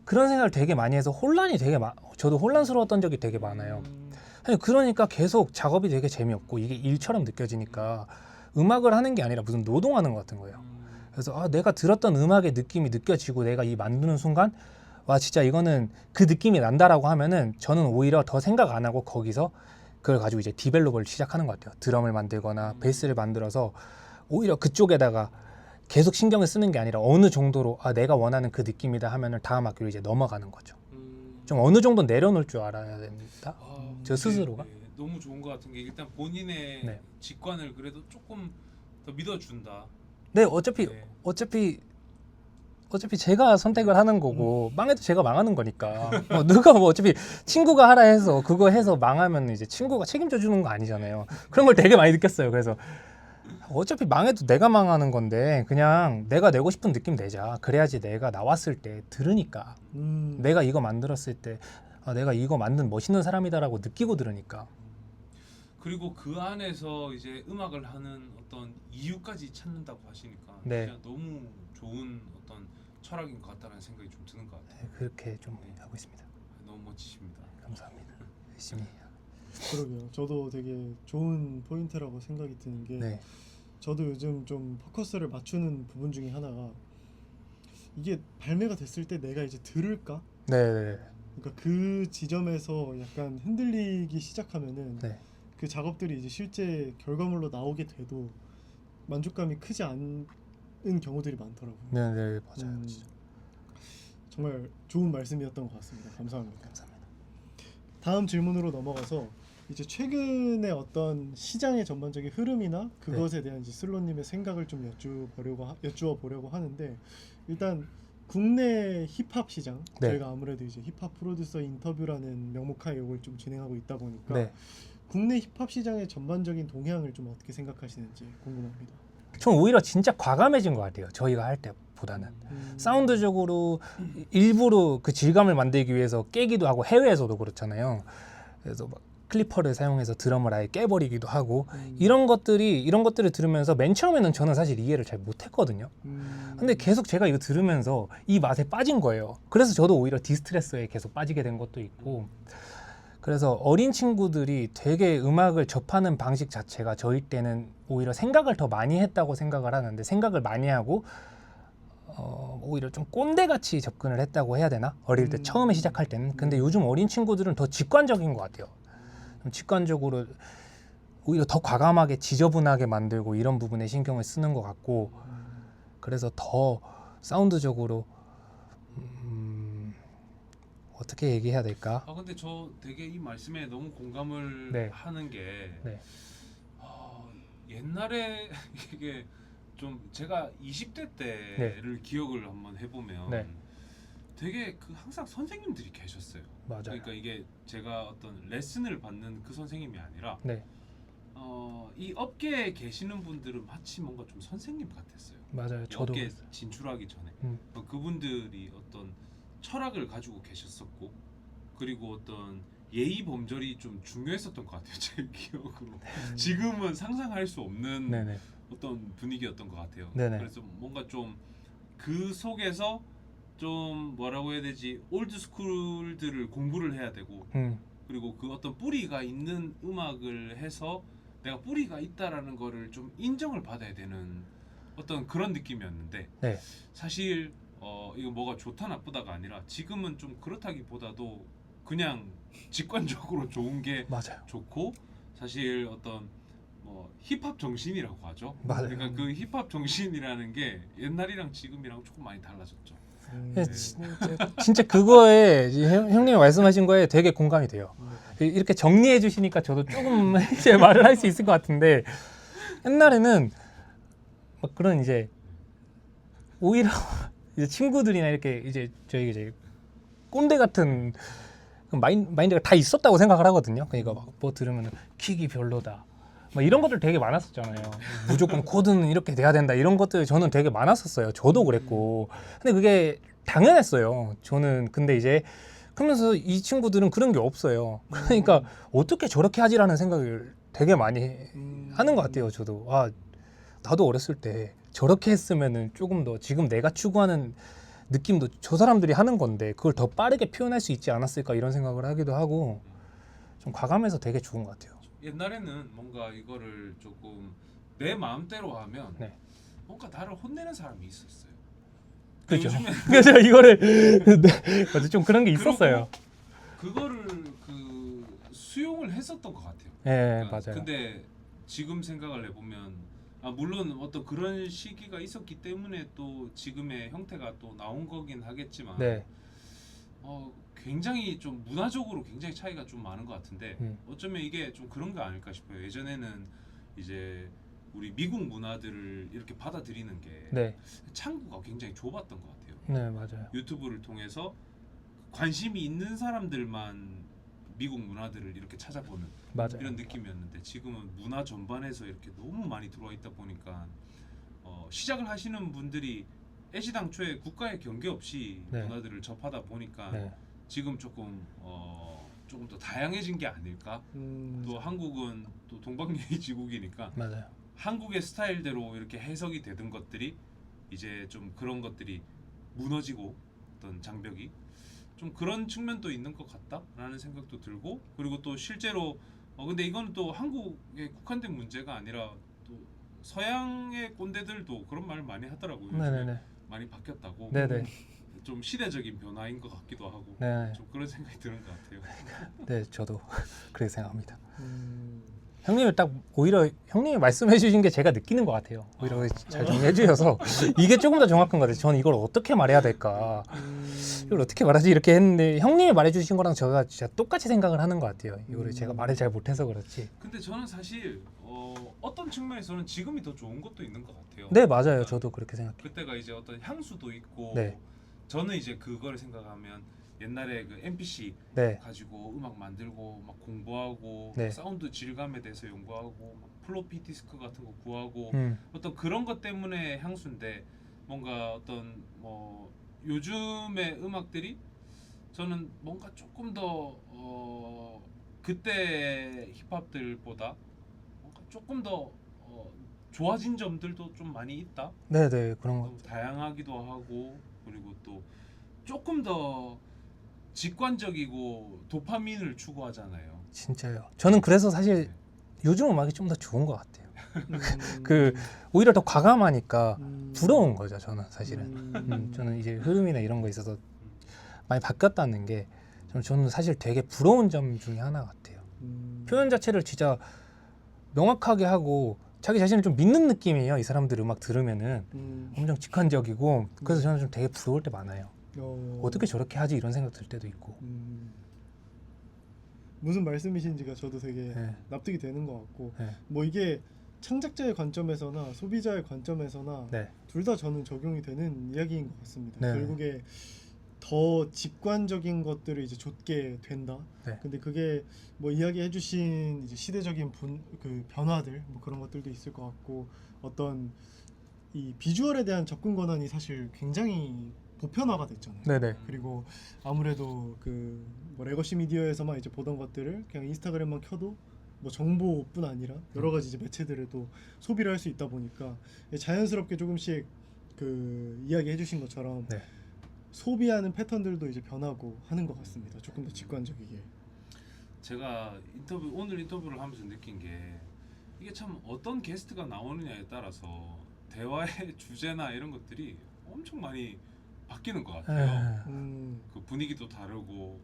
그런 생각을 되게 많이 해서 혼란이 되게 저도 혼란스러웠던 적이 되게 많아요. 그러니까 계속 작업이 되게 재미없고 이게 일처럼 느껴지니까 음악을 하는 게 아니라 무슨 노동하는 것 같은 거예요. 그래서 내가 들었던 음악의 느낌이 느껴지고 내가 이 만드는 순간 와 진짜 이거는 그 느낌이 난다라고 하면은 저는 오히려 더 생각 안 하고 거기서 그걸 가지고 이제 디벨롭을 시작하는 것 같아요. 드럼을 만들거나 베이스를 만들어서 오히려 그쪽에다가 계속 신경을 쓰는 게 아니라 어느 정도로 내가 원하는 그 느낌이다 하면은 다음 학기로 이제 넘어가는 거죠. 좀 어느 정도 내려놓을 줄 알아야 됩니다. 저 스스로가. 네, 너무 좋은 것 같은 게 일단 본인의 네. 직관을 그래도 조금 더 믿어준다. 네, 어차피 제가 선택을 하는 거고 망해도 제가 망하는 거니까 누가 뭐 어차피 친구가 하라 해서 그거 해서 망하면 이제 친구가 책임져 주는 거 아니잖아요. 그런 걸 되게 많이 느꼈어요. 그래서 어차피 망해도 내가 망하는 건데 그냥 내가 내고 싶은 느낌 내자. 그래야지 내가 나왔을 때 들으니까 내가 이거 만들었을 때 내가 이거 만든 멋있는 사람이다라고 느끼고 들으니까. 그리고 그 안에서 이제 음악을 하는 어떤 이유까지 찾는다고 하시니까 네. 진짜 너무 좋은 어떤 철학인 것 같다는 생각이 좀 드는 것 같아요. 네, 그렇게 좀 하고 있습니다. 너무 멋지십니다. 감사합니다. 열심히. 그러게요. 저도 되게 좋은 포인트라고 생각이 드는 게 네. 저도 요즘 좀 포커스를 맞추는 부분 중에 하나가 이게 발매가 됐을 때 내가 이제 들을까? 네. 그러니까 그 지점에서 약간 흔들리기 시작하면은 네. 그 작업들이 이제 실제 결과물로 나오게 돼도 만족감이 크지 않은 경우들이 많더라고요. 네, 맞아요. 진짜. 정말 좋은 말씀이었던 것 같습니다. 감사합니다. 감사합니다. 다음 질문으로 넘어가서 이제 최근에 어떤 시장의 전반적인 흐름이나 그것에 대한 이제 슬로님의 생각을 좀 여쭈어 보려고 하는데 일단 국내 힙합 시장 네. 저희가 아무래도 이제 힙합 프로듀서 인터뷰라는 명목하에 이걸 좀 진행하고 있다 보니까 네. 국내 힙합 시장의 전반적인 동향을 좀 어떻게 생각하시는지 궁금합니다. 전 오히려 진짜 과감해진 것 같아요. 저희가 할 때보다는 사운드적으로 일부러 그 질감을 만들기 위해서 깨기도 하고 해외에서도 그렇잖아요. 그래서 막 클리퍼를 사용해서 드럼을 아예 깨버리기도 하고 이런 것들을 들으면서 맨 처음에는 저는 사실 이해를 잘 못했거든요. 근데 계속 제가 이거 들으면서 이 맛에 빠진 거예요. 그래서 저도 오히려 디스트레스에 계속 빠지게 된 것도 있고 그래서 어린 친구들이 되게 음악을 접하는 방식 자체가 저희 때는 오히려 생각을 더 많이 했다고 생각을 하는데 생각을 많이 하고 오히려 좀 꼰대같이 접근을 했다고 해야 되나? 어릴 때 처음에 시작할 때는. 근데 요즘 어린 친구들은 더 직관적인 것 같아요. 좀 직관적으로 오히려 더 과감하게 지저분하게 만들고 이런 부분에 신경을 쓰는 것 같고 그래서 더 사운드적으로 어떻게 얘기해야 될까? 근데 저 되게 이 말씀에 너무 공감을 네. 하는 게 네. 옛날에 이게 좀 제가 20대 때를 기억을 한번 해보면 네. 되게 그 항상 선생님들이 계셨어요. 맞아요. 그러니까 이게 제가 어떤 레슨을 받는 그 선생님이 아니라 네. 이 업계에 계시는 분들은 마치 뭔가 좀 선생님 같았어요. 맞아요. 이 저도 업계에 그랬어요. 진출하기 전에 음. 그분들이 어떤 철학을 가지고 계셨었고 그리고 어떤 예의 범절이 좀 중요했었던 것 같아요. 제 기억으로 지금은 상상할 수 없는 네네. 어떤 분위기였던 것 같아요. 네네. 그래서 뭔가 좀 그 속에서 좀 뭐라고 해야 되지 올드 스쿨들을 공부를 해야 되고 그리고 그 어떤 뿌리가 있는 음악을 해서 내가 뿌리가 있다라는 거를 좀 인정을 받아야 되는 어떤 그런 느낌이었는데 네. 사실 이거 뭐가 좋다 나쁘다가 아니라 지금은 좀 그렇다기보다도 그냥 직관적으로 좋은 게 맞아요. 좋고 사실 어떤 뭐 힙합 정신이라고 하죠. 맞아요. 그러니까 그 힙합 정신이라는 게 옛날이랑 지금이랑 조금 많이 달라졌죠. 네. 진짜 그거에 형님이 말씀하신 거에 되게 공감이 돼요. 이렇게 정리해 주시니까 저도 조금 이제 말을 할 수 있을 것 같은데 옛날에는 막 그런 이제 오히려 이제 친구들이나 이렇게 이제 저희 이제 꼰대 같은 마인드가 다 있었다고 생각을 하거든요. 그러니까 막 뭐 들으면 킥이 별로다. 막 이런 것들 되게 많았었잖아요. 무조건 코드는 이렇게 돼야 된다 이런 것들 저는 되게 많았었어요. 저도 그랬고. 근데 그게 당연했어요. 저는 근데 이제 그러면서 이 친구들은 그런 게 없어요. 그러니까 어떻게 저렇게 하지라는 생각을 되게 많이 하는 것 같아요. 저도 나도 어렸을 때 저렇게 했으면은 조금 더 지금 내가 추구하는 느낌도 저 사람들이 하는 건데 그걸 더 빠르게 표현할 수 있지 않았을까 이런 생각을 하기도 하고 좀 과감해서 되게 좋은 것 같아요. 옛날에는 뭔가 이거를 조금 내 마음대로 하면 네. 뭔가 나를 혼내는 사람이 있었어요. 그렇죠. 요즘에 그래서 이거를 네, 맞아, 좀 그런 게 있었어요. 그거를 그 수용을 했었던 것 같아요. 네, 그러니까 맞아요. 근데 지금 생각을 해보면 물론 어떤 그런 시기가 있었기 때문에 또 지금의 형태가 또 나온 거긴 하겠지만 네, 굉장히 좀 문화적으로 굉장히 차이가 좀 많은 것 같은데 어쩌면 이게 좀 그런 거 아닐까 싶어요. 예전에는 이제 우리 미국 문화들을 이렇게 받아들이는 게 네, 창구가 굉장히 좁았던 것 같아요. 네, 맞아요. 유튜브를 통해서 관심이 있는 사람들만 미국 문화들을 이렇게 찾아보는 맞아요. 이런 느낌이었는데 지금은 문화 전반에서 이렇게 너무 많이 들어와 있다 보니까 시작을 하시는 분들이 애시당초에 국가에 경계없이 네. 문화들을 접하다 보니까 네, 지금 조금 더 다양해진 게 아닐까. 또 한국은 또 동방예의지국이니까 맞아요. 한국의 스타일대로 이렇게 해석이 되던 것들이 이제 좀 그런 것들이 무너지고 어떤 장벽이 좀 그런 측면도 있는 것 같다라는 생각도 들고 그리고 또 실제로 근데 이거는 또 한국에 국한된 문제가 아니라 또 서양의 꼰대들도 그런 말을 많이 하더라고요. 요즘에 네네네. 많이 바뀌었다고. 네네. 좀 시대적인 변화인 것 같기도 하고 네, 좀 그런 생각이 드는 것 같아요. 네, 저도 그렇게 생각합니다. 음. 형님이 딱 오히려 형님이 말씀해 주신 게 제가 느끼는 것 같아요. 오히려 잘 정리해 주셔서 이게 조금 더 정확한 것 같아요. 저는 이걸 어떻게 말해야 될까? 이걸 어떻게 말하지 이렇게 했는데 형님이 말해 주신 거랑 제가 진짜 똑같이 생각을 하는 것 같아요. 이거를 제가 말을 잘 못해서 그렇지. 근데 저는 사실 어떤 측면에서는 지금이 더 좋은 것도 있는 것 같아요. 네, 맞아요. 그러니까 저도 그렇게 생각해요. 그때가 이제 어떤 향수도 있고 네. 저는 이제 그걸 생각하면 옛날에 그 MPC 네, 가지고 음악 만들고 막 공부하고 네. 사운드 질감에 대해서 연구하고 막 플로피 디스크 같은 거 구하고 음, 어떤 그런 것 때문에 향수인데 뭔가 어떤 뭐 요즘의 음악들이 저는 뭔가 조금 더 그때 힙합들보다 뭔가 조금 더 좋아진 점들도 좀 많이 있다. 네, 네, 그런 거. 좀 다양하기도 하고 그리고 또 조금 더 직관적이고 도파민을 추구하잖아요. 진짜요. 저는 그래서 사실 네. 요즘 음악이 좀 더 좋은 것 같아요. 그 오히려 더 과감하니까 부러운 거죠. 저는 사실은. 저는 이제 흐름이나 이런 거 있어서 많이 바뀌었다는 게 저는 사실 되게 부러운 점 중에 하나 같아요. 표현 자체를 진짜 명확하게 하고 자기 자신을 좀 믿는 느낌이에요. 이 사람들 음악 들으면은 엄청 직관적이고 그래서 저는 좀 되게 부러울 때 많아요. 어떻게 저렇게 하지 이런 생각 들 때도 있고. 무슨 말씀이신지가 저도 되게 네. 납득이 되는 것 같고 네. 뭐 이게 창작자의 관점에서나 소비자의 관점에서나 네. 둘 다 저는 적용이 되는 이야기인 것 같습니다. 네. 결국에 더 직관적인 것들을 이제 좇게 된다. 네. 근데 그게 뭐 이야기해주신 이제 시대적인 그 변화들 뭐 그런 것들도 있을 것 같고 어떤 이 비주얼에 대한 접근 권한이 사실 굉장히 보편화가 됐잖아요. 네네. 그리고 아무래도 그 뭐 레거시 미디어에서만 이제 보던 것들을 그냥 인스타그램만 켜도 뭐 정보뿐 아니라 여러 가지 이제 매체들을 또 소비를 할 수 있다 보니까 자연스럽게 조금씩 그 이야기해 주신 것처럼 네. 소비하는 패턴들도 이제 변하고 하는 것 같습니다. 조금 더 직관적이게. 제가 오늘 인터뷰를 하면서 느낀 게 이게 참 어떤 게스트가 나오느냐에 따라서 대화의 주제나 이런 것들이 엄청 많이 바뀌는 것 같아요. 그 분위기도 다르고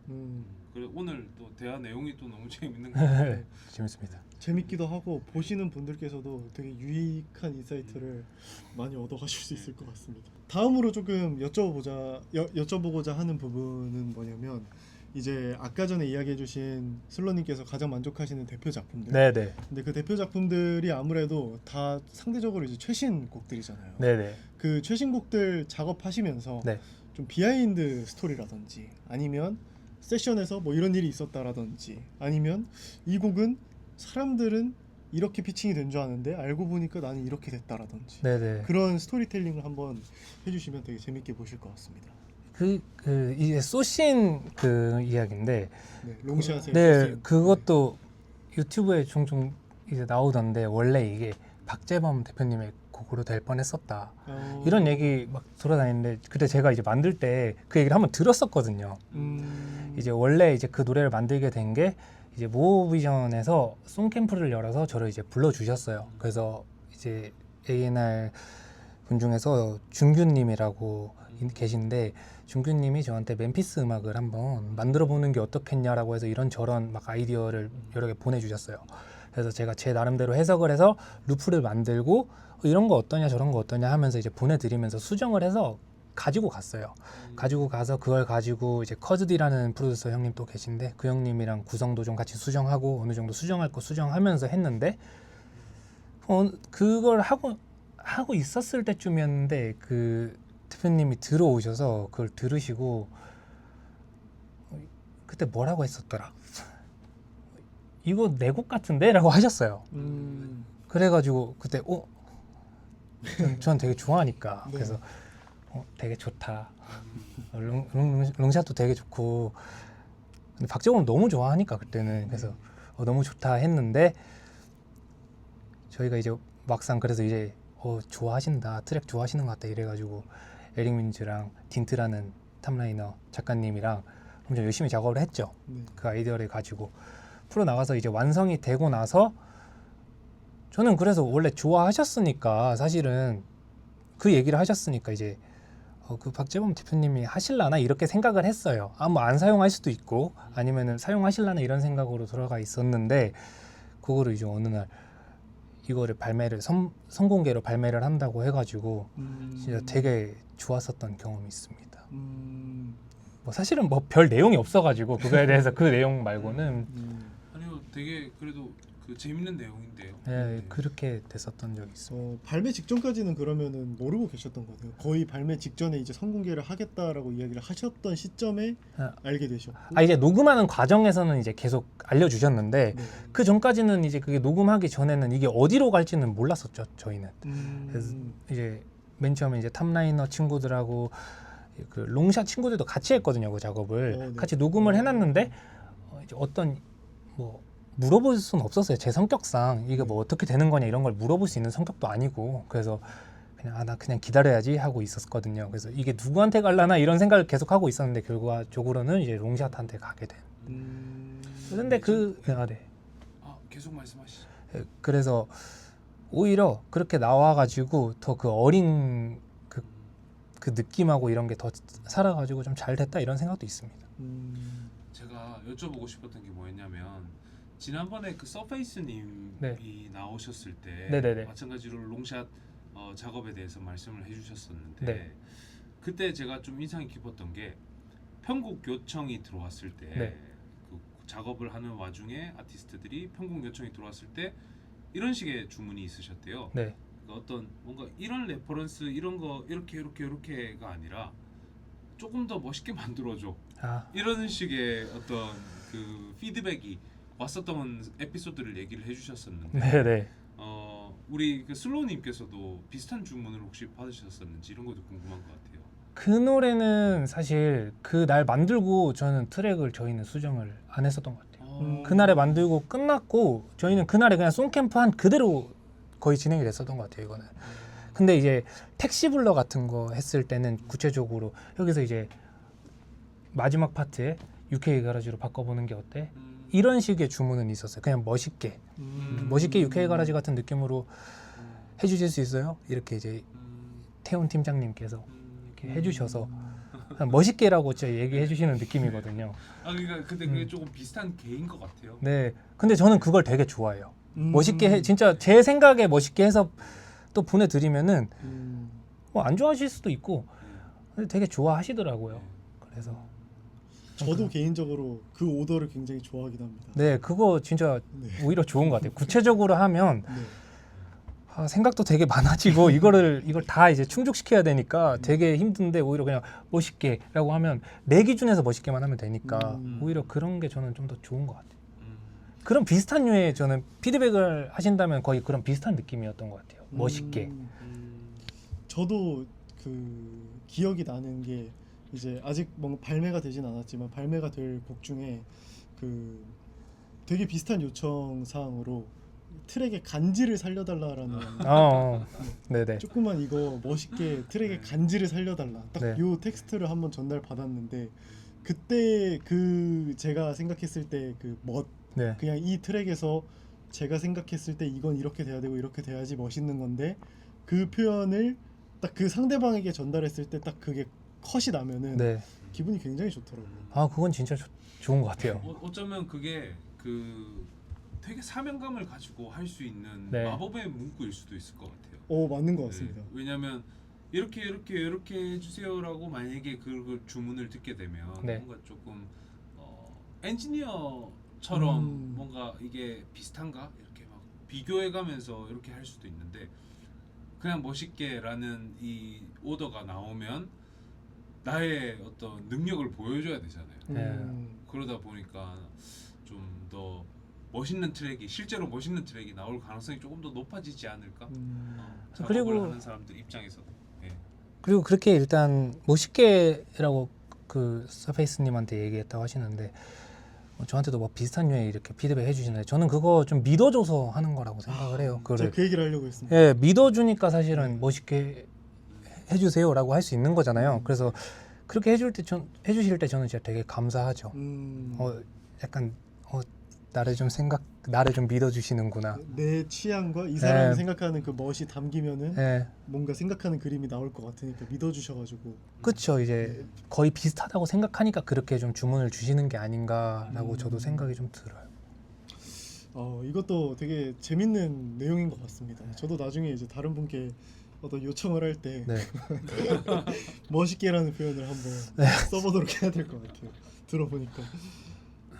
그리고 오늘 또 대화 내용이 또 너무 재밌는 것 같아요. 재밌습니다. 재밌기도 하고 보시는 분들께서도 되게 유익한 인사이트를 많이 얻어가실 수 있을 것 같습니다. 다음으로 조금 여쭤보고자 하는 부분은 뭐냐면 이제 아까 전에 이야기해주신 슬로님께서 가장 만족하시는 대표 작품들. 네네. 근데 그 대표 작품들이 아무래도 다 상대적으로 이제 최신 곡들이잖아요. 네네. 그 최신 곡들 작업하시면서 네. 좀 비하인드 스토리라든지 아니면 세션에서 뭐 이런 일이 있었다라든지 아니면 이 곡은 사람들은 이렇게 피칭이 된 줄 아는데 알고 보니까 나는 이렇게 됐다라든지 네네. 그런 스토리텔링을 한번 해주시면 되게 재밌게 보실 것 같습니다. 이제 소신 그 이야기인데, 네, 롱샷의 네, 소신. 그것도 유튜브에 종종 이제 나오던데 원래 이게 박재범 대표님의 곡으로 될 뻔했었다. 이런 얘기 막 돌아다니는데 그때 제가 이제 만들 때 그 얘기를 한번 들었었거든요. 이제 원래 이제 그 노래를 만들게 된 게 이제 모비전에서 송캠프를 열어서 저를 이제 불러주셨어요. 그래서 이제 A&R 분 중에서 준규님이라고 계신데 준규님이 저한테 멤피스 음악을 한번 만들어 보는 게 어떻겠냐라고 해서 이런저런 막 아이디어를 여러 개 보내주셨어요. 그래서 제가 제 나름대로 해석을 해서 루프를 만들고 이런 거 어떠냐 저런 거 어떠냐 하면서 이제 보내드리면서 수정을 해서 가지고 갔어요. 가지고 가서 그걸 가지고 이제 커즈디라는 프로듀서 형님 또 계신데 그 형님이랑 구성도 좀 같이 수정하고 어느 정도 수정할 거 수정하면서 했는데 그걸 하고 있었을 때쯤이었는데 그 대표님이 들어오셔서 그걸 들으시고 그때 뭐라고 했었더라? 이거 내 곡 같은데? 라고 하셨어요. 그래가지고 그때 전 되게 좋아하니까 네. 그래서 되게 좋다. 롱샷도 되게 좋고 근데 박재범은 너무 좋아하니까 그때는 그래서 너무 좋다 했는데 저희가 이제 막상 그래서 이제 좋아하신다 트랙 좋아하시는 것 같다 이래가지고 에릭 민즈랑 딘트라는 탑라이너 작가님이랑 엄청 열심히 작업을 했죠. 네. 그 아이디어를 가지고 풀어 나가서 이제 완성이 되고 나서 저는 그래서 원래 좋아하셨으니까 사실은 그 얘기를 하셨으니까 이제 그 박재범 대표님이 하실라나 이렇게 생각을 했어요. 뭐 안 사용할 수도 있고 아니면은 사용하실라나 이런 생각으로 들어가 있었는데 그거를 이제 어느 날 이거를 발매를 선공개로 발매를 한다고 해가지고 진짜 되게 좋았었던 경험이 있습니다. 뭐 사실은 뭐 별 내용이 없어가지고 그거에 대해서 그 내용 말고는 아니요, 되게 그래도 그 재밌는 내용인데요. 네, 그렇게 됐었던 적이 있어요. 발매 직전까지는 그러면은 모르고 계셨던 거네요. 거의 발매 직전에 이제 선공개를 하겠다라고 이야기를 하셨던 시점에 알게 되셨고. 이제 녹음하는 과정에서는 이제 계속 알려주셨는데 네. 그 전까지는 이제 그게 녹음하기 전에는 이게 어디로 갈지는 몰랐었죠 저희는. 그래서 이제 맨 처음에 이제 탑라이너 친구들하고 그 롱샷 친구들도 같이 했거든요 그 작업을. 네. 같이 녹음을 해놨는데 이제 어떤 뭐 물어볼 수는 없었어요. 제 성격상 이게 뭐 어떻게 되는 거냐 이런 걸 물어볼 수 있는 성격도 아니고 그래서 그냥 나 그냥 기다려야지 하고 있었거든요. 그래서 이게 누구한테 갈라나 이런 생각을 계속 하고 있었는데 결과적으로는 이제 롱샷한테 가게 된. 근데 네. 계속 말씀하시죠. 그래서 오히려 그렇게 나와가지고 더 그 어린 그 느낌하고 이런 게 더 살아가지고 좀 잘 됐다 이런 생각도 있습니다. 제가 여쭤보고 싶었던 게 뭐였냐면 지난번에 그 서페이스님이 네. 나오셨을 때 네네네. 마찬가지로 롱샷 작업에 대해서 말씀을 해주셨었는데 네. 그때 제가 좀 인상이 깊었던 게 편곡 요청이 들어왔을 때 네. 그 작업을 하는 와중에 아티스트들이 편곡 요청이 들어왔을 때 이런 식의 주문이 있으셨대요. 네. 그러니까 어떤 뭔가 이런 레퍼런스 이런 거 이렇게가 아니라 조금 더 멋있게 만들어줘 이런 식의 어떤 그 피드백이 왔었던 에피소드를 얘기를 해주셨었는데 네네. 우리 그 슬로우님께서도 비슷한 주문을 혹시 받으셨었는지 이런 것도 궁금한 것 같아요. 그 노래는 사실 그 날 만들고 저는 트랙을 저희는 수정을 안 했었던 것 같아요. 그날에 만들고 끝났고 저희는 그날에 그냥 송캠프 한 그대로 거의 진행이 됐었던 것 같아요. 이거는. 근데 이제 택시블러 같은 거 했을 때는 구체적으로 여기서 이제 마지막 파트에 UK 가라지로 바꿔보는 게 어때? 이런 식의 주문은 있었어요. 그냥 멋있게 UK 가라지 같은 느낌으로 해주실 수 있어요? 이렇게 이제 태훈 팀장님께서 이렇게 해주셔서 그냥 멋있게라고 진짜 얘기해 주시는 느낌이거든요. 그러니까 근데 그게 조금 비슷한 개인 것 같아요. 네, 근데 저는 그걸 되게 좋아해요. 멋있게 진짜 제 생각에 멋있게 해서 또 보내드리면은 뭐 안 좋아하실 수도 있고 근데 되게 좋아하시더라고요. 그래서 저도 개인적으로 그 오더를 굉장히 좋아하긴 합니다. 네, 그거 진짜 네. 오히려 좋은 것 같아요. 구체적으로 하면 네. 생각도 되게 많아지고 이걸 다 이제 충족시켜야 되니까 되게 힘든데 오히려 그냥 멋있게라고 하면 내 기준에서 멋있게만 하면 되니까 오히려 그런 게 저는 좀 더 좋은 것 같아요. 그런 비슷한 류의 저는 피드백을 하신다면 거의 그런 비슷한 느낌이었던 것 같아요. 멋있게. 저도 그 기억이 나는 게 이제 아직 뭔가 발매가 되진 않았지만 발매가 될 곡 중에 그 되게 비슷한 요청 사항으로 트랙의 간지를 살려달라라는 네네. 조금만 이거 멋있게 트랙의 간지를 살려달라 딱 네. 요 텍스트를 한번 전달 받았는데 그때 그 제가 생각했을 때 그 멋 네. 그냥 이 트랙에서 제가 생각했을 때 이건 이렇게 돼야 되고 이렇게 돼야지 멋있는 건데 그 표현을 딱 그 상대방에게 전달했을 때 딱 그게 컷이 나면은 네. 기분이 굉장히 좋더라고요. 아 그건 진짜 좋은 것 같아요. 어쩌면 그게 그 되게 사명감을 가지고 할 수 있는 네. 마법의 문구일 수도 있을 것 같아요. 맞는 것 같습니다. 네, 왜냐하면 이렇게 해주세요라고 만약에 그걸 주문을 듣게 되면 네. 뭔가 조금 엔지니어처럼 음. 뭔가 이게 비슷한가 이렇게 막 비교해가면서 이렇게 할 수도 있는데 그냥 멋있게라는 이 오더가 나오면 나의 어떤 능력을 보여줘야 되잖아요. 음. 그러다 보니까 좀 더 멋있는 트랙이 실제로 멋있는 트랙이 나올 가능성이 조금 더 높아지지 않을까? 작업을 그리고- 하는 사람들 입장에서도. 예. 그리고 그렇게 일단 멋있게라고 그 서페이스님한테 얘기했다고 하시는데 저한테도 뭐 비슷한 류의 이렇게 피드백 해주시는데 저는 그거 좀 믿어줘서 하는 거라고 생각을 해요. 제가 그거를 그 얘기를 하려고 했습니다. 예, 믿어주니까 사실은 멋있게 해주세요라고 할 수 있는 거잖아요. 그래서 그렇게 해주실 때 저는 진짜 되게 감사하죠. 약간 나를 좀 믿어주시는구나. 내 취향과 이 사람이 네. 생각하는 그 멋이 담기면은 예, 뭔가 생각하는 그림이 나올 것 같으니까 믿어주셔가지고 그렇죠. 이제 거의 비슷하다고 생각하니까 그렇게 좀 주문을 주시는 게 아닌가라고 저도 생각이 좀 들어요. 이것도 되게 재밌는 내용인 것 같습니다. 저도 나중에 이제 다른 분께 어떤 요청을 할 때 네. 멋있게라는 표현을 한번 써보도록 해야 될 것 같아요. 들어보니까.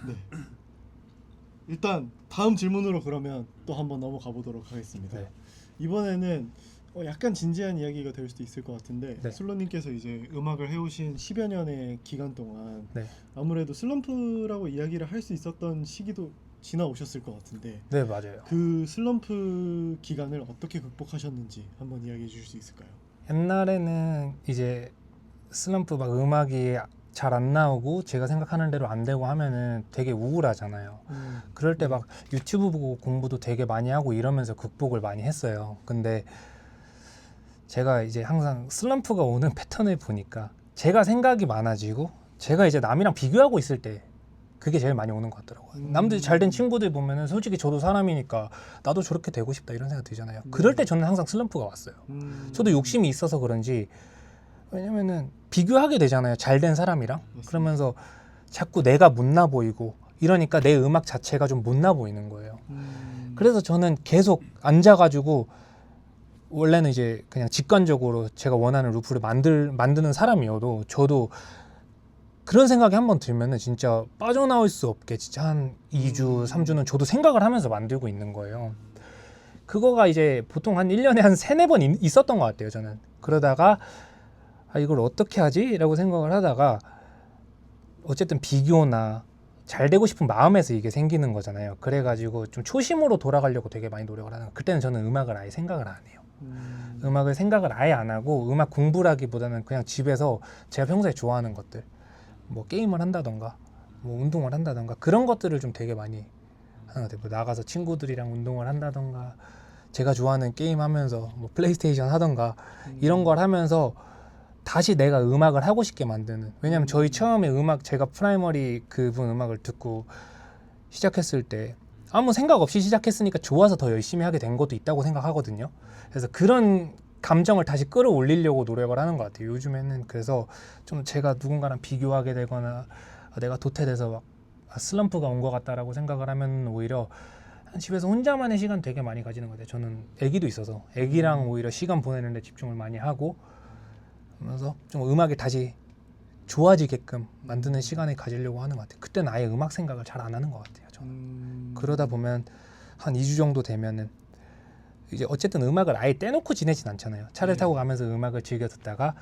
네. 일단 다음 질문으로 그러면 또 한번 넘어가 보도록 하겠습니다. 네. 이번에는 약간 진지한 이야기가 될 수도 있을 것 같은데 네. 슬로님께서 이제 음악을 해오신 10여 년의 기간 동안 네. 아무래도 슬럼프라고 이야기를 할 수 있었던 시기도 지나오셨을 것 같은데 네, 맞아요. 그 슬럼프 기간을 어떻게 극복하셨는지 한번 이야기해 주실 수 있을까요? 옛날에는 이제 슬럼프 막 음악이 잘 안 나오고 제가 생각하는 대로 안 되고 하면은 되게 우울하잖아요. 그럴 때 막 유튜브 보고 공부도 되게 많이 하고 이러면서 극복을 많이 했어요. 근데 제가 이제 항상 슬럼프가 오는 패턴을 보니까 제가 생각이 많아지고 제가 이제 남이랑 비교하고 있을 때 그게 제일 많이 오는 것 같더라고요. 남들 잘된 친구들 보면은 솔직히 저도 사람이니까 나도 저렇게 되고 싶다 이런 생각 들잖아요. 그럴 때 저는 항상 슬럼프가 왔어요. 저도 욕심이 있어서 그런지 왜냐면은 비교하게 되잖아요. 잘된 사람이랑. 맞습니다. 그러면서 자꾸 내가 못나 보이고 이러니까 내 음악 자체가 좀 못나 보이는 거예요. 그래서 저는 계속 앉아가지고 원래는 이제 그냥 직관적으로 제가 원하는 루프를 만드는 사람이어도 저도 그런 생각이 한번 들면은 진짜 빠져나올 수 없게 진짜 한 2주, 3주는 저도 생각을 하면서 만들고 있는 거예요. 그거가 이제 보통 한 1년에 한 3-4번 있었던 것 같아요, 저는. 그러다가 이걸 어떻게 하지? 라고 생각을 하다가 어쨌든 비교나 잘 되고 싶은 마음에서 이게 생기는 거잖아요. 그래가지고 좀 초심으로 돌아가려고 되게 많이 노력을 하는 거예요. 그때는 저는 음악을 아예 생각을 안 해요. 음악을 생각을 아예 안 하고 음악 공부라기보다는 그냥 집에서 제가 평소에 좋아하는 것들 뭐 게임을 한다던가 뭐 운동을 한다던가 그런 것들을 좀 되게 많이 하는 것 같아요. 뭐 나가서 친구들이랑 운동을 한다던가 제가 좋아하는 게임 하면서 뭐 플레이스테이션 하던가 이런 걸 하면서 다시 내가 음악을 하고 싶게 만드는. 왜냐면 저희 처음에 음악 제가 프라이머리 그분 음악을 듣고 시작했을 때 아무 생각 없이 시작했으니까 좋아서 더 열심히 하게 된 것도 있다고 생각하거든요. 그래서 그런 감정을 다시 끌어올리려고 노력을 하는 것 같아요. 요즘에는. 그래서 좀 제가 누군가랑 비교하게 되거나 내가 도태돼서 막 슬럼프가 온 것 같다라고 생각을 하면 오히려 집에서 혼자만의 시간 되게 많이 가지는 것 같아요. 저는 아기도 있어서 아기랑 오히려 시간 보내는데 집중을 많이 하고 그러면서 좀 음악이 다시 좋아지게끔 만드는 시간을 가지려고 하는 것 같아요. 그때는 아예 음악 생각을 잘 안 하는 것 같아요. 저는. 그러다 보면 한 2주 정도 되면은 이제 어쨌든 음악을 아예 떼놓고 지내진 않잖아요. 차를 타고 가면서 음악을 즐겨 듣다가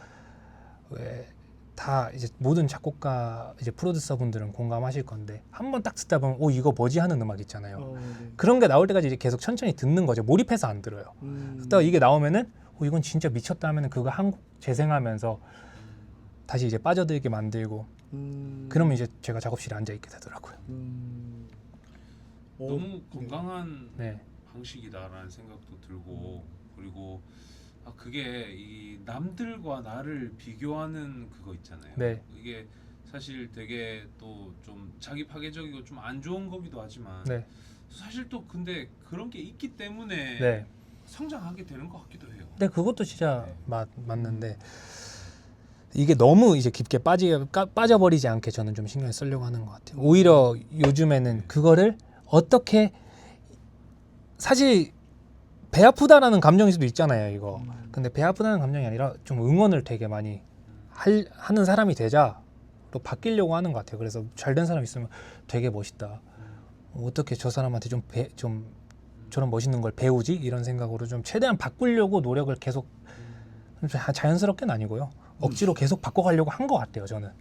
왜 다 이제 모든 작곡가 이제 프로듀서 분들은 공감하실 건데 한 번 딱 듣다 보면 오 이거 뭐지 하는 음악 있잖아요. 네. 그런 게 나올 때까지 이제 계속 천천히 듣는 거죠. 몰입해서 안 들어요. 듣다가 이게 나오면은 이건 진짜 미쳤다 하면은 그거 한 곡 재생하면서 다시 이제 빠져들게 만들고 그러면 이제 제가 작업실에 앉아 있게 되더라고요. 너무 건강한 네, 방식이다라는 생각도 들고 그리고 그게 이 남들과 나를 비교하는 그거 있잖아요. 네. 이게 사실 되게 또 좀 자기 파괴적이고 좀 안 좋은 거기도 하지만 네, 사실 또 근데 그런 게 있기 때문에 네. 성장하게 되는 것 같기도 해요. 근데 그것도 진짜 네. 맞는데 이게 너무 이제 깊게 빠져버리지 않게 저는 좀 신경을 쓰려고 하는 것 같아요. 오히려 요즘에는 그거를 어떻게 사실 배 아프다라는 감정일 수도 있잖아요, 이거. 근데 배 아프다는 감정이 아니라 좀 응원을 되게 많이 하는 사람이 되자로 바뀌려고 하는 것 같아요. 그래서 잘된 사람 있으면 되게 멋있다. 어떻게 저 사람한테 좀 저런 멋있는 걸 배우지? 이런 생각으로 좀 최대한 바꾸려고 노력을 계속 자연스럽게는 아니고요. 억지로 계속 바꿔가려고 한 것 같아요, 저는.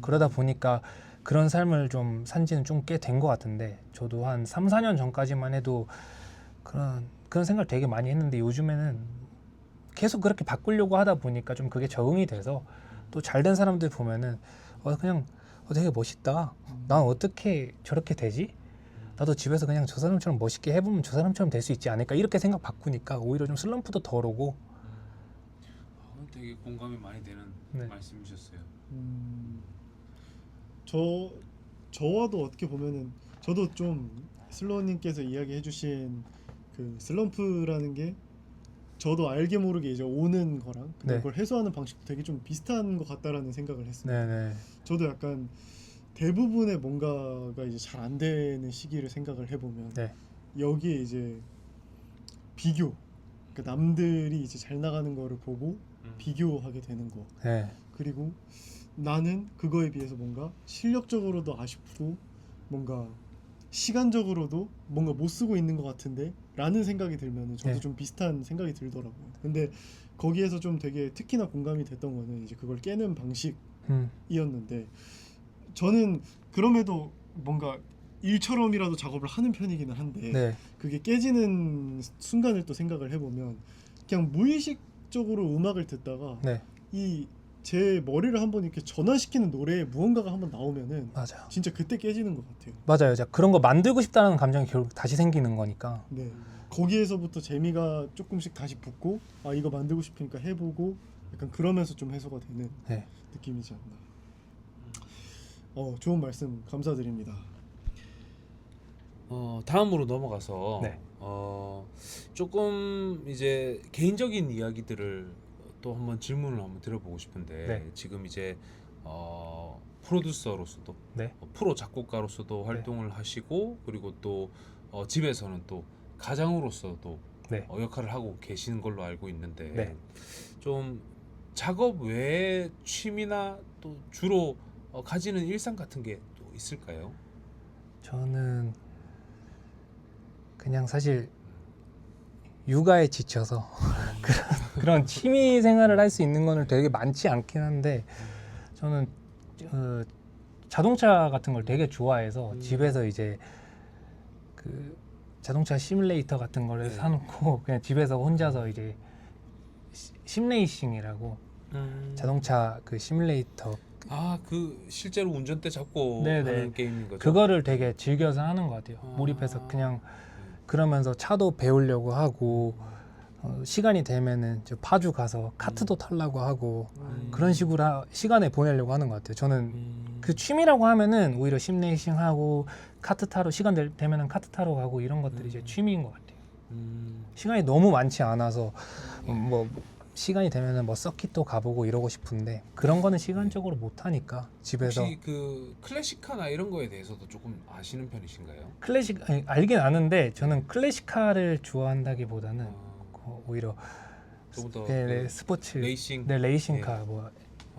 그러다 보니까 그런 삶을 좀 산지는 좀 꽤 된 것 같은데 저도 한 3, 4년 전까지만 해도 그런 생각을 되게 많이 했는데 요즘에는 계속 그렇게 바꾸려고 하다 보니까 좀 그게 적응이 돼서 또 잘된 사람들 보면은 그냥 되게 멋있다. 난 어떻게 저렇게 되지? 나도 집에서 그냥 저 사람처럼 멋있게 해보면 저 사람처럼 될 수 있지 않을까 이렇게 생각 바꾸니까 오히려 좀 슬럼프도 덜 오고. 되게 공감이 많이 되는 네. 말씀이셨어요. 저와도 어떻게 보면은 저도 좀 슬로우님께서 이야기해주신 그 슬럼프라는 게 저도 알게 모르게 이제 오는 거랑 네. 그걸 해소하는 방식도 되게 좀 비슷한 것 같다라는 생각을 했습니다. 네네. 저도 약간 대부분의 뭔가가 이제 잘 안 되는 시기를 생각을 해보면 네. 여기에 이제 비교, 그러니까 남들이 이제 잘 나가는 거를 보고 비교하게 되는 거. 네. 그리고 나는 그거에 비해서 뭔가 실력적으로도 아쉽고 뭔가 시간적으로도 뭔가 못 쓰고 있는 것 같은데 라는 생각이 들면은 저도 네. 좀 비슷한 생각이 들더라고요. 근데 거기에서 좀 되게 특히나 공감이 됐던 거는 이제 그걸 깨는 방식이었는데 저는 그럼에도 뭔가 일처럼이라도 작업을 하는 편이기는 한데 네. 그게 깨지는 순간을 또 생각을 해보면 그냥 무의식적으로 음악을 듣다가 네. 이 제 머리를 한번 이렇게 전환시키는 노래에 무언가가 한번 나오면은 맞아요. 진짜 그때 깨지는 것 같아요. 맞아요. 그런 거 만들고 싶다는 감정이 결국 다시 생기는 거니까. 네. 거기에서부터 재미가 조금씩 다시 붙고 이거 만들고 싶으니까 해보고 약간 그러면서 좀 해소가 되는 네. 느낌이지 않나. 좋은 말씀 감사드립니다. 다음으로 넘어가서 네. 조금 이제 개인적인 이야기들을 또 한번 질문을 한번 드려보고 싶은데 네. 지금 이제 프로듀서로서도 네. 프로 작곡가로서도 활동을 하시고 그리고 또 집에서는 또 가장으로서도 네. 역할을 하고 계시는 걸로 알고 있는데 네. 좀 작업 외에 취미나 또 주로 가지는 일상 같은 게 또 있을까요? 저는 그냥 사실 육아에 지쳐서 그런 취미 생활을 할 수 있는 거는 되게 많지 않긴 한데 저는 자동차 같은 걸 되게 좋아해서 집에서 이제 그 자동차 시뮬레이터 같은 거를 네. 사놓고 그냥 집에서 혼자서 이제 심레이싱이라고 자동차 그 시뮬레이터 그 실제로 운전대 잡고 네네. 하는 게임인 거죠? 그거를 되게 즐겨서 하는 것 같아요. 몰입해서 그냥 그러면서 차도 배우려고 하고 시간이 되면은 저 파주 가서 카트도 타려고 하고 그런 식으로 시간을 보내려고 하는 것 같아요. 저는 그 취미라고 하면은 오히려 심레이싱하고 카트 타러 시간 되면은 카트 타러 가고 이런 것들이 이제 취미인 것 같아요. 시간이 너무 많지 않아서 뭐 시간이 되면은 뭐 서킷도 가보고 이러고 싶은데 그런 거는 시간적으로 못 하니까 집에서. 혹시 그 클래식카나 이런 거에 대해서도 조금 아시는 편이신가요? 알긴 아는데 저는 클래식카를 좋아한다기보다는 오히려 조금 더 네, 스포츠 레이싱? 네, 레이싱카 네. 뭐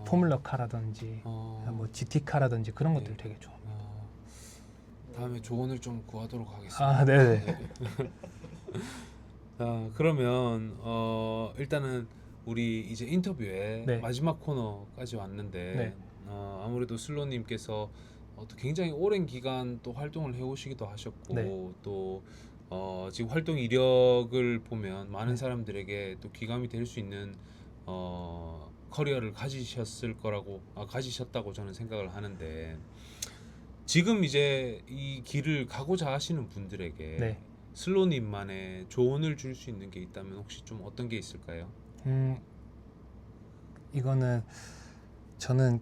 포뮬러카라든지 뭐 GT카라든지 그런 것들 네. 되게 좋아합니다. 다음에 조언을 좀 구하도록 하겠습니다. 아, 네네. 그러면 일단은 우리 이제 인터뷰의 네. 마지막 코너까지 왔는데 네. 아무래도 슬로님께서 또 굉장히 오랜 기간 또 활동을 해오시기도 하셨고 네. 또 지금 활동 이력을 보면 많은 네. 사람들에게 또 귀감이 될 수 있는 커리어를 가지셨다고 저는 생각을 하는데 지금 이제 이 길을 가고자 하시는 분들에게 네. 슬로님만의 조언을 줄 수 있는 게 있다면 혹시 좀 어떤 게 있을까요? 이거는 저는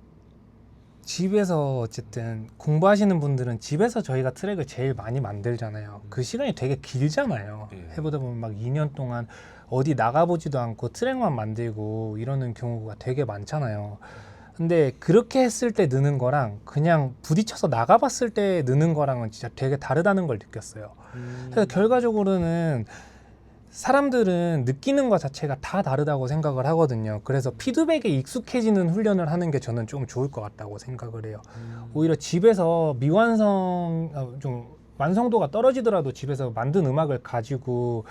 집에서 어쨌든 공부하시는 분들은 집에서 저희가 트랙을 제일 많이 만들잖아요. 그 시간이 되게 길잖아요. 예. 해보다 보면 막 2년 동안 어디 나가보지도 않고 트랙만 만들고 이러는 경우가 되게 많잖아요. 근데 그렇게 했을 때 느는 거랑 그냥 부딪혀서 나가봤을 때 느는 거랑은 진짜 되게 다르다는 걸 느꼈어요. 그래서 결과적으로는 사람들은 느끼는 것 자체가 다 다르다고 생각을 하거든요. 그래서 피드백에 익숙해지는 훈련을 하는 게 저는 좀 좋을 것 같다고 생각을 해요. 오히려 집에서 좀 완성도가 떨어지더라도 집에서 만든 음악을 가지고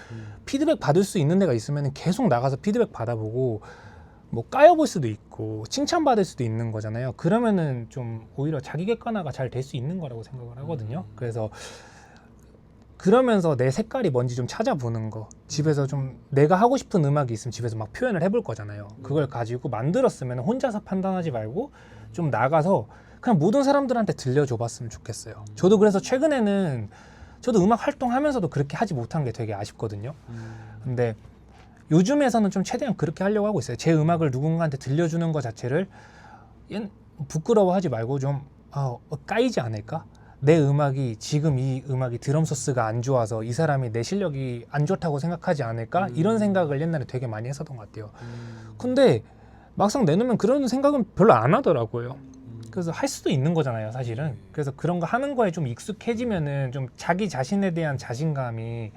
피드백 받을 수 있는 데가 있으면 계속 나가서 피드백 받아보고 뭐 까여볼 수도 있고 칭찬받을 수도 있는 거잖아요. 그러면은 좀 오히려 자기 객관화가 잘 될 수 있는 거라고 생각을 하거든요. 그래서 그러면서 내 색깔이 뭔지 좀 찾아보는 거, 집에서 좀 내가 하고 싶은 음악이 있으면 집에서 막 표현을 해볼 거잖아요. 그걸 가지고 만들었으면 혼자서 판단하지 말고 좀 나가서 그냥 모든 사람들한테 들려줘 봤으면 좋겠어요. 저도 그래서 최근에는 저도 음악 활동하면서도 그렇게 하지 못한 게 되게 아쉽거든요. 근데 요즘에서는 좀 최대한 그렇게 하려고 하고 있어요. 제 음악을 누군가한테 들려주는 것 자체를 부끄러워하지 말고 좀 까이지 않을까? 내 음악이 지금 이 음악이 드럼 소스가 안 좋아서 이 사람이 내 실력이 안 좋다고 생각하지 않을까? 이런 생각을 옛날에 되게 많이 했었던 것 같아요. 근데 막상 내놓으면 그런 생각은 별로 안 하더라고요. 그래서 할 수도 있는 거잖아요, 사실은. 그래서 그런 거 하는 거에 좀 익숙해지면은 좀 자기 자신에 대한 자신감이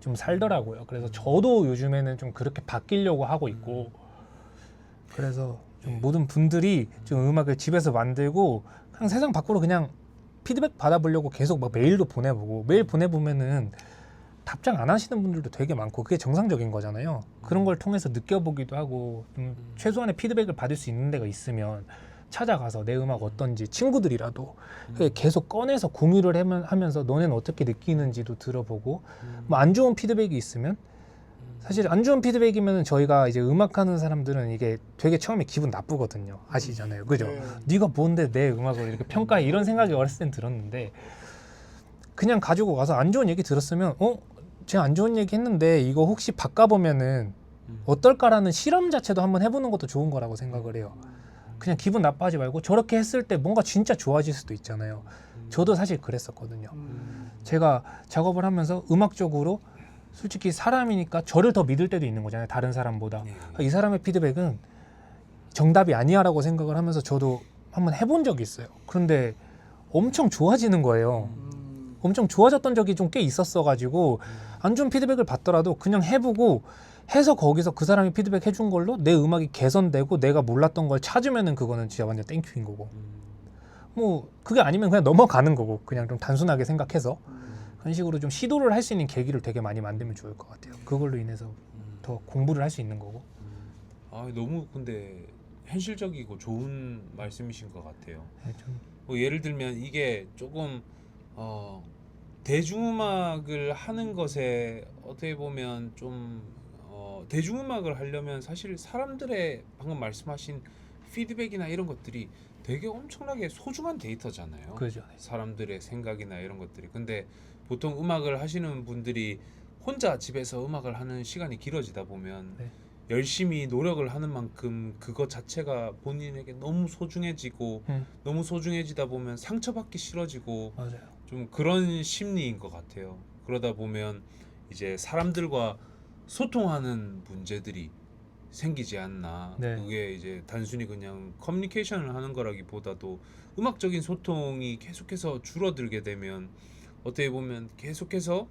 좀 살더라고요. 그래서 저도 요즘에는 좀 그렇게 바뀌려고 하고 있고, 그래서 좀 모든 분들이 좀 음악을 집에서 만들고 그냥 세상 밖으로 그냥 피드백 받아보려고 계속 막 메일도 보내보고, 메일 보내보면은 답장 안 하시는 분들도 되게 많고 그게 정상적인 거잖아요. 그런 걸 통해서 느껴보기도 하고 좀 최소한의 피드백을 받을 수 있는 데가 있으면 찾아가서 내 음악 어떤지 친구들이라도 계속 꺼내서 공유를 하면서 너네는 어떻게 느끼는지도 들어보고 뭐 안 좋은 피드백이 있으면 사실 안 좋은 피드백이면 저희가 이제 음악하는 사람들은 이게 되게 처음에 기분 나쁘거든요. 아시잖아요. 그죠? 네. 네가 뭔데 내 음악을 이렇게 평가해 이런 생각이 어렸을 땐 들었는데 그냥 가지고 가서 안 좋은 얘기 들었으면 제가 안 좋은 얘기 했는데 이거 혹시 바꿔보면은 어떨까라는 실험 자체도 한번 해보는 것도 좋은 거라고 생각을 해요. 그냥 기분 나빠하지 말고 저렇게 했을 때 뭔가 진짜 좋아질 수도 있잖아요. 저도 사실 그랬었거든요. 제가 작업을 하면서 음악적으로 솔직히 사람이니까 저를 더 믿을 때도 있는 거잖아요. 다른 사람보다. 이 사람의 피드백은 정답이 아니야라고 생각을 하면서 저도 한번 해본 적이 있어요. 그런데 엄청 좋아지는 거예요. 엄청 좋아졌던 적이 좀 꽤 있었어가지고 안 좋은 피드백을 받더라도 그냥 해보고 해서 거기서 그 사람이 피드백 해준 걸로 내 음악이 개선되고 내가 몰랐던 걸 찾으면은 그거는 진짜 완전 땡큐인 거고 뭐 그게 아니면 그냥 넘어가는 거고 그냥 좀 단순하게 생각해서 그런 식으로 좀 시도를 할 수 있는 계기를 되게 많이 만들면 좋을 것 같아요. 그걸로 인해서 더 공부를 할 수 있는 거고. 너무 근데 현실적이고 좋은 말씀이신 것 같아요. 네, 좀 뭐 예를 들면 이게 조금 대중음악을 하는 것에 어떻게 보면 좀 대중음악을 하려면 사실 사람들의 방금 말씀하신 피드백이나 이런 것들이 되게 엄청나게 소중한 데이터잖아요. 그죠. 사람들의 생각이나 이런 것들이. 근데 보통 음악을 하시는 분들이 혼자 집에서 음악을 하는 시간이 길어지다 보면 네. 열심히 노력을 하는 만큼 그것 자체가 본인에게 너무 소중해지고 너무 소중해지다 보면 상처받기 싫어지고 맞아요. 좀 그런 심리인 것 같아요. 그러다 보면 이제 사람들과 소통하는 문제들이 생기지 않나. 네. 그게 이제 단순히 그냥 커뮤니케이션을 하는 거라기보다도 음악적인 소통이 계속해서 줄어들게 되면 어떻게 보면 계속해서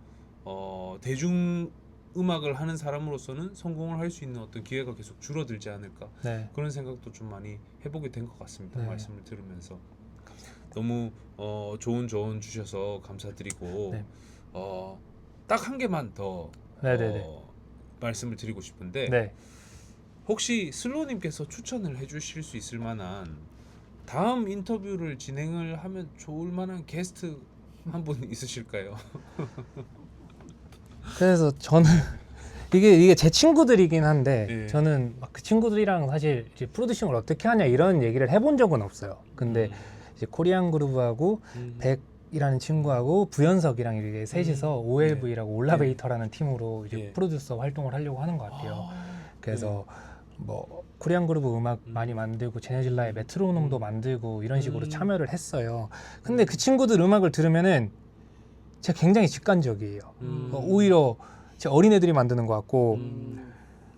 대중 음악을 하는 사람으로서는 성공을 할 수 있는 어떤 기회가 계속 줄어들지 않을까. 네. 그런 생각도 좀 많이 해보게 된 것 같습니다. 네. 말씀을 들으면서 너무 좋은 조언 주셔서 감사드리고 네. 딱 한 개만 더 네네네. 말씀을 드리고 싶은데 네. 혹시 슬로우님께서 추천을 해주실 수 있을 만한 다음 인터뷰를 진행을 하면 좋을 만한 게스트 한 분 있으실까요? 그래서 저는 이게 제 친구들이긴 한데 예. 저는 막 그 친구들이랑 사실 이제 프로듀싱을 어떻게 하냐 이런 얘기를 해본 적은 없어요. 근데 이제 코리안 그루브하고 백이라는 친구하고 부현석이랑 이렇게 셋이서 OLV라고 올라베이터라는 팀으로 이제 예. 프로듀서 활동을 하려고 하는 것 같아요. 그래서 뭐 코리안 그루브 음악 많이 만들고 제네질라의 메트로놈도 만들고 이런 식으로 참여를 했어요. 근데 그 친구들 음악을 들으면은 제가 굉장히 직관적이에요. 오히려 제 어린애들이 만드는 것 같고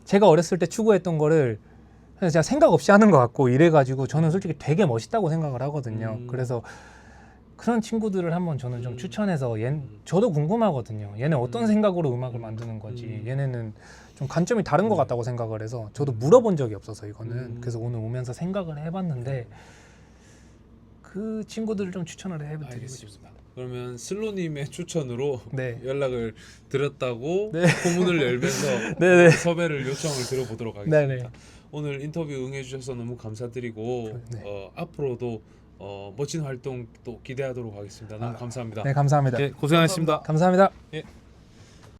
제가 어렸을 때 추구했던 거를 그냥 제가 생각 없이 하는 것 같고 이래가지고 저는 솔직히 되게 멋있다고 생각을 하거든요. 그래서 그런 친구들을 한번 저는 좀 추천해서 저도 궁금하거든요. 얘네 어떤 생각으로 음악을 만드는 건지 얘네는 좀 관점이 다른 것 같다고 생각을 해서 저도 물어본 적이 없어서 이거는 그래서 오늘 오면서 생각을 해봤는데 그 친구들을 좀 추천을 해드리고 알겠습니다. 싶습니다. 그러면 슬로님의 추천으로 네. 연락을 드렸다고 네. 포문을 열면서 네네. 섭외를 요청을 드려보도록 하겠습니다. 네네. 오늘 인터뷰 응해주셔서 너무 감사드리고 네. 앞으로도 멋진 활동 또 기대하도록 하겠습니다. 너무 감사합니다. 네, 감사합니다. 네, 고생하셨습니다. 감사합니다. 예.